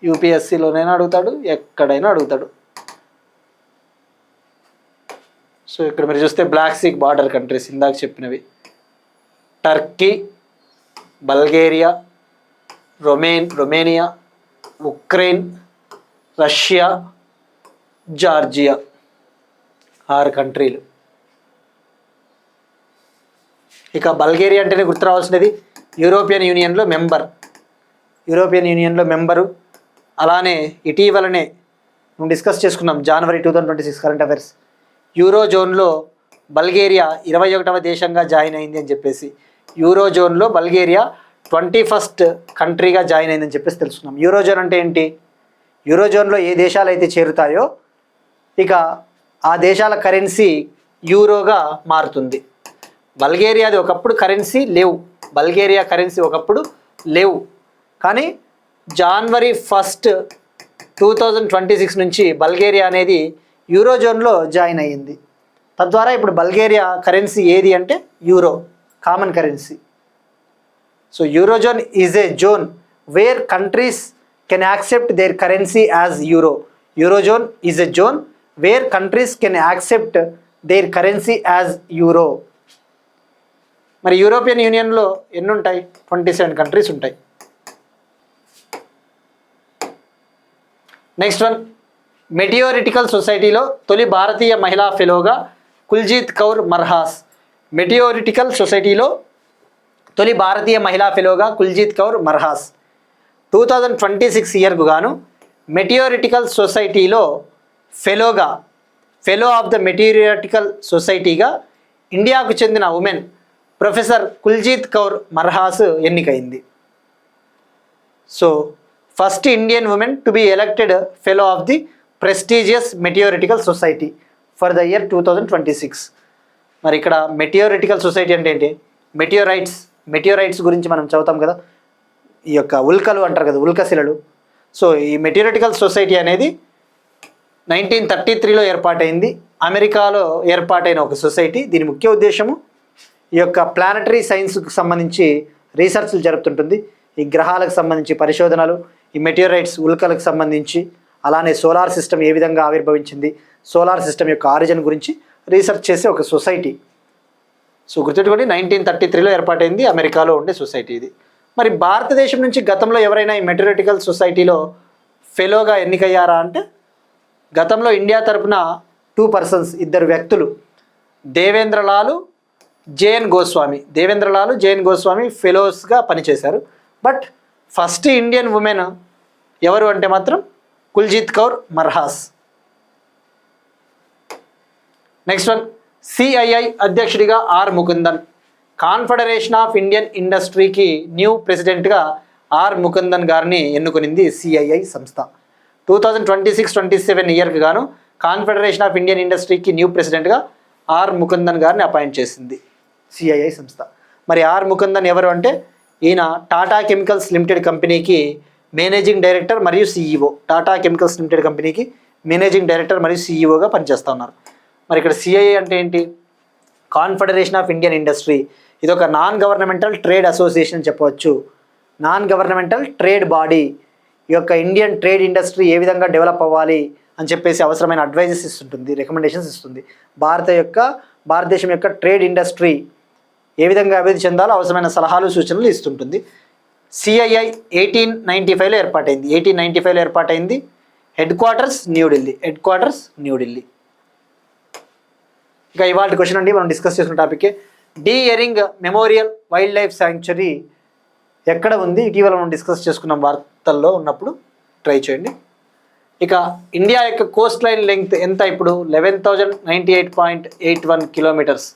UPSCలోనైనా అడుగుతాడు, ఎక్కడైనా అడుగుతాడు. సో ఇక్కడ మీరు చూస్తే బ్లాక్ సీ బార్డర్ కంట్రీస్ ఇందాక చెప్పినవి Turkey, Bulgaria, Romania, Ukraine, Russia, Georgia, 6 కంట్రీలు. ఇక బల్గేరియా అంటేనే గుర్తు రావాల్సినది యూరోపియన్ యూనియన్లో మెంబరు. అలానే ఇటీవలనే మనం డిస్కస్ చేసుకున్నాం జనవరి 2026 కరెంట్ అఫైర్స్, యూరోజోన్లో బల్గేరియా 21వ దేశంగా జాయిన్ అయింది అని చెప్పేసి. యూరోజోన్లో బల్గేరియా 21st కంట్రీగా జాయిన్ అయిందని చెప్పేసి తెలుసుకున్నాం. యూరోజోన్ అంటే ఏంటి? యూరోజోన్లో ఏ దేశాలు అయితే చేరుతాయో ఇక ఆ దేశాల కరెన్సీ యూరోగా మారుతుంది. బల్గేరియాది ఒకప్పుడు కరెన్సీ లేవు, బల్గేరియా కరెన్సీ ఒకప్పుడు లేవు. కానీ జనవరి 1, 2026 నుంచి బల్గేరియా అనేది యూరోజోన్లో జాయిన్ అయ్యింది. తద్వారా ఇప్పుడు బల్గేరియా కరెన్సీ ఏది అంటే euro, common currency. So eurozone is a zone where countries can accept their currency as euro. Eurozone is a zone where countries can accept their currency as euro. మరి యూరోపియన్ యూనియన్లో ఎన్ని ఉంటాయి? 27 countries ఉంటాయి. Next one, మెటియోరిటికల్ సొసైటీలో తొలి భారతీయ మహిళా ఫెలోగా కుల్జీత్ కౌర్ మర్హాస్. మెటియోరిటికల్ సొసైటీలో తొలి భారతీయ మహిళా ఫెలోగా కుల్జీత్ కౌర్ మర్హాస్. 2026 ఇయర్కు గాను మెటియోరిటికల్ సొసైటీలో ఫెలో ఆఫ్ ద మెటియోరిటికల్ సొసైటీగా ఇండియాకు చెందిన ఉమెన్ ప్రొఫెసర్ కుల్జీత్ కౌర్ మర్హాస్ ఎన్నికైంది. So first Indian women to be elected fellow of the prestigious meteoritical society for the year 2026. మరి ఇక్కడ మెటియోరిటికల్ సొసైటీ అంటే ఏంటి? మెటియోరైట్స్ గురించి మనం చదువుతాం కదా, ఈ యొక్క ఉల్కలు అంటారు కదా, ఉల్కశిలలు. సో ఈ మెటియోరిటికల్ సొసైటీ అనేది 1933లో ఏర్పాటైంది. అమెరికాలో ఏర్పాటైన ఒక సొసైటీ. దీని ముఖ్య ఉద్దేశము ఈ యొక్క ప్లానటరీ సైన్స్కు సంబంధించి రీసెర్చ్లు జరుపుతుంటుంది. ఈ గ్రహాలకు సంబంధించి పరిశోధనలు, ఈ మెటియోరైట్స్ ఉల్కలకు సంబంధించి, అలానే సోలార్ సిస్టమ్ ఏ విధంగా ఆవిర్భవించింది, సోలార్ సిస్టమ్ యొక్క ఆరిజిన్ గురించి రీసెర్చ్ చేసే ఒక సొసైటీ. సో గుర్తుపెట్టుకోండి, 1933లో ఏర్పాటైంది, అమెరికాలో ఉండే సొసైటీ ఇది. మరి భారతదేశం నుంచి గతంలో ఎవరైనా ఈ మెటియోరిటికల్ సొసైటీలో ఫెలోగా ఎన్నికయ్యారా అంటే, గతంలో ఇండియా తరపున 2 పర్సన్స్, 2 వ్యక్తులు, దేవేంద్రలాలు, జేఎన్ గోస్వామి ఫెలోస్గా పనిచేశారు. బట్ ఫస్ట్ ఇండియన్ ఉమెన్ ఎవరు అంటే మాత్రం Kuljeet Kaur Marhas. Next one, CII అధ్యక్షుడిగా R Mukundan. Confederation of Indian ఇండస్ట్రీకి న్యూ ప్రెసిడెంట్గా ఆర్ ముకుందన్ గారిని ఎన్నుకొనింది సిఐఐ సంస్థ. 2026-27 ఇయర్కి గాను కాన్ఫెడరేషన్ ఆఫ్ ఇండియన్ ఇండస్ట్రీకి న్యూ ప్రెసిడెంట్గా ఆర్ ముకుందన్ గారిని అపాయింట్ చేసింది సిఐఐ సంస్థ. మరి ఆర్ ముకుందన్ ఎవరు అంటే ఈయన టాటా కెమికల్స్ లిమిటెడ్ కంపెనీకి మేనేజింగ్ డైరెక్టర్ మరియు సిఇఓ. టాటా కెమికల్స్ లిమిటెడ్ కంపెనీకి మేనేజింగ్ డైరెక్టర్ మరియు సిఇఓగా పనిచేస్తూ ఉన్నారు. మరి ఇక్కడ సిఐఐ అంటే ఏంటి? Confederation of Indian industry. ఇది ఒక నాన్ గవర్నమెంటల్ ట్రేడ్ అసోసియేషన్ చెప్పవచ్చు. Non governmental trade body. ఈ యొక్క ఇండియన్ ట్రేడ్ ఇండస్ట్రీ ఏ విధంగా డెవలప్ అవ్వాలి అని చెప్పేసి అవసరమైన అడ్వైజెస్ ఇస్తుంటుంది, రికమెండేషన్స్ ఇస్తుంది. భారతదేశం యొక్క ట్రేడ్ ఇండస్ట్రీ ఏ విధంగా అభివృద్ధి చెందాలో అవసరమైన సలహాలు సూచనలు ఇస్తుంటుంది. సిఐఐ 1895లో ఏర్పాటైంది. 1895లో ఏర్పాటైంది. Headquarters New Delhi. ఇక ఇవాళ క్వశ్చన్ అండి, మనం డిస్కస్ చేసిన topic D'Ering memorial wildlife sanctuary ఎక్కడ ఉంది? ఇటీవల మనం డిస్కస్ చేసుకున్నాం వార్తల్లో ఉన్నప్పుడు, ట్రై చేయండి. ఇక ఇండియా యొక్క కోస్ట్ లైన్ లెంగ్త్ ఎంత ఇప్పుడు? 11,098.81 కిలోమీటర్స్.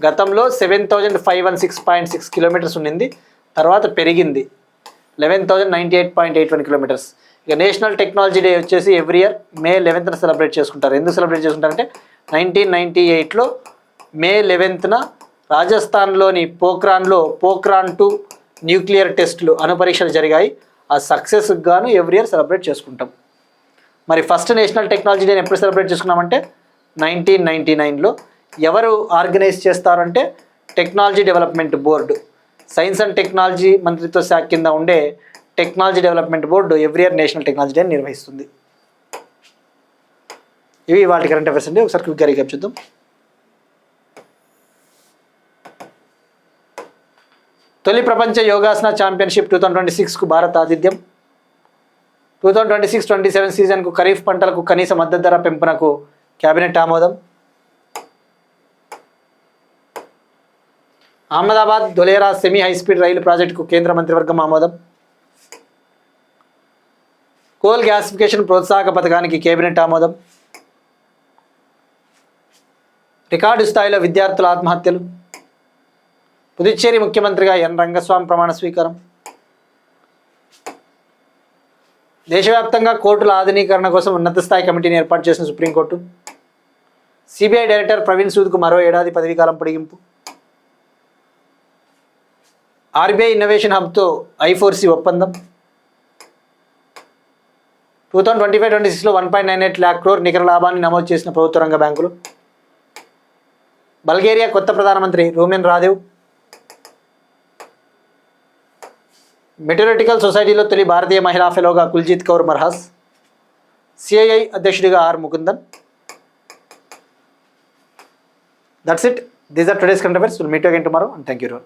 గతంలో 7,516.6 కిలోమీటర్స్ ఉండింది, తర్వాత పెరిగింది 11,098.81 కిలోమీటర్స్. ఇక నేషనల్ టెక్నాలజీ డే వచ్చేసి every year May 11th celebrate చేసుకుంటారు. ఎందుకు సెలబ్రేట్ చేసుకుంటారంటే 1998లో May 11th రాజస్థాన్లోని పోఖ్రాన్లో పోఖ్రాన్ 2 న్యూక్లియర్ టెస్టులు అణుపరీక్షలు జరిగాయి. ఆ సక్సెస్కి గాను ఎవ్రీ ఇయర్ సెలబ్రేట్ చేసుకుంటాం. మరి ఫస్ట్ నేషనల్ టెక్నాలజీ డేని ఎప్పుడు సెలబ్రేట్ చేసుకున్నామంటే 1999లో. ఎవరు ఆర్గనైజ్ చేస్తారంటే technology development board. Science and technology మంత్రిత్వ శాఖ కింద ఉండే technology development board every year national technology డేని నిర్వహిస్తుంది. ఇవి వాటి కరెంట్ అఫైర్స్ అండి. ఒకసారి క్విక్గా రీక్యాప్ చూద్దాం. తొలి ప్రపంచ యోగాసన ఛాంపియన్షిప్ 2026కు భారత్ ఆతిథ్యం. 2026-27 సీజన్కు ఖరీఫ్ పంటలకు కనీస మద్దతు ధర పెంపునకు కేబినెట్ ఆమోదం. అహ్మదాబాద్ ధులేరా సెమీ హైస్పీడ్ రైలు ప్రాజెక్టుకు కేంద్ర మంత్రివర్గం ఆమోదం. కోల్ గ్యాసిఫికేషన్ ప్రోత్సాహక పథకానికి కేబినెట్ ఆమోదం. రికార్డు స్థాయిలో విద్యార్థుల ఆత్మహత్యలు. పుదుచ్చేరి ముఖ్యమంత్రిగా ఎన్ రంగస్వామి ప్రమాణ స్వీకారం. దేశవ్యాప్తంగా కోర్టుల ఆధునీకరణ కోసం ఉన్నత స్థాయి కమిటీని ఏర్పాటు చేసిన సుప్రీంకోర్టు. సిబిఐ డైరెక్టర్ ప్రవీణ్ సూద్కు మరో ఏడాది పదవీకాలం పొడిగింపు. ఆర్బీఐ ఇన్నోవేషన్ హబ్తో I4C ఒప్పందం. 2025-26లో 1.98 lakh crore నికర లాభాన్ని నమోదు చేసిన ప్రభుత్వ రంగ బ్యాంకులు. బల్గేరియా కొత్త ప్రధానమంత్రి రూమెన్ రాదేవ్. మెటీరియాటికల్ సొసైటీలో తొలి భారతీయ మహిళా ఫెలోగా కుల్జీత్ కౌర్ మర్హాస్. సిఐఐ అధ్యక్షుడిగా R Mukundan. That's it. These are today's current affairs. Will meet again tomorrow and thank you.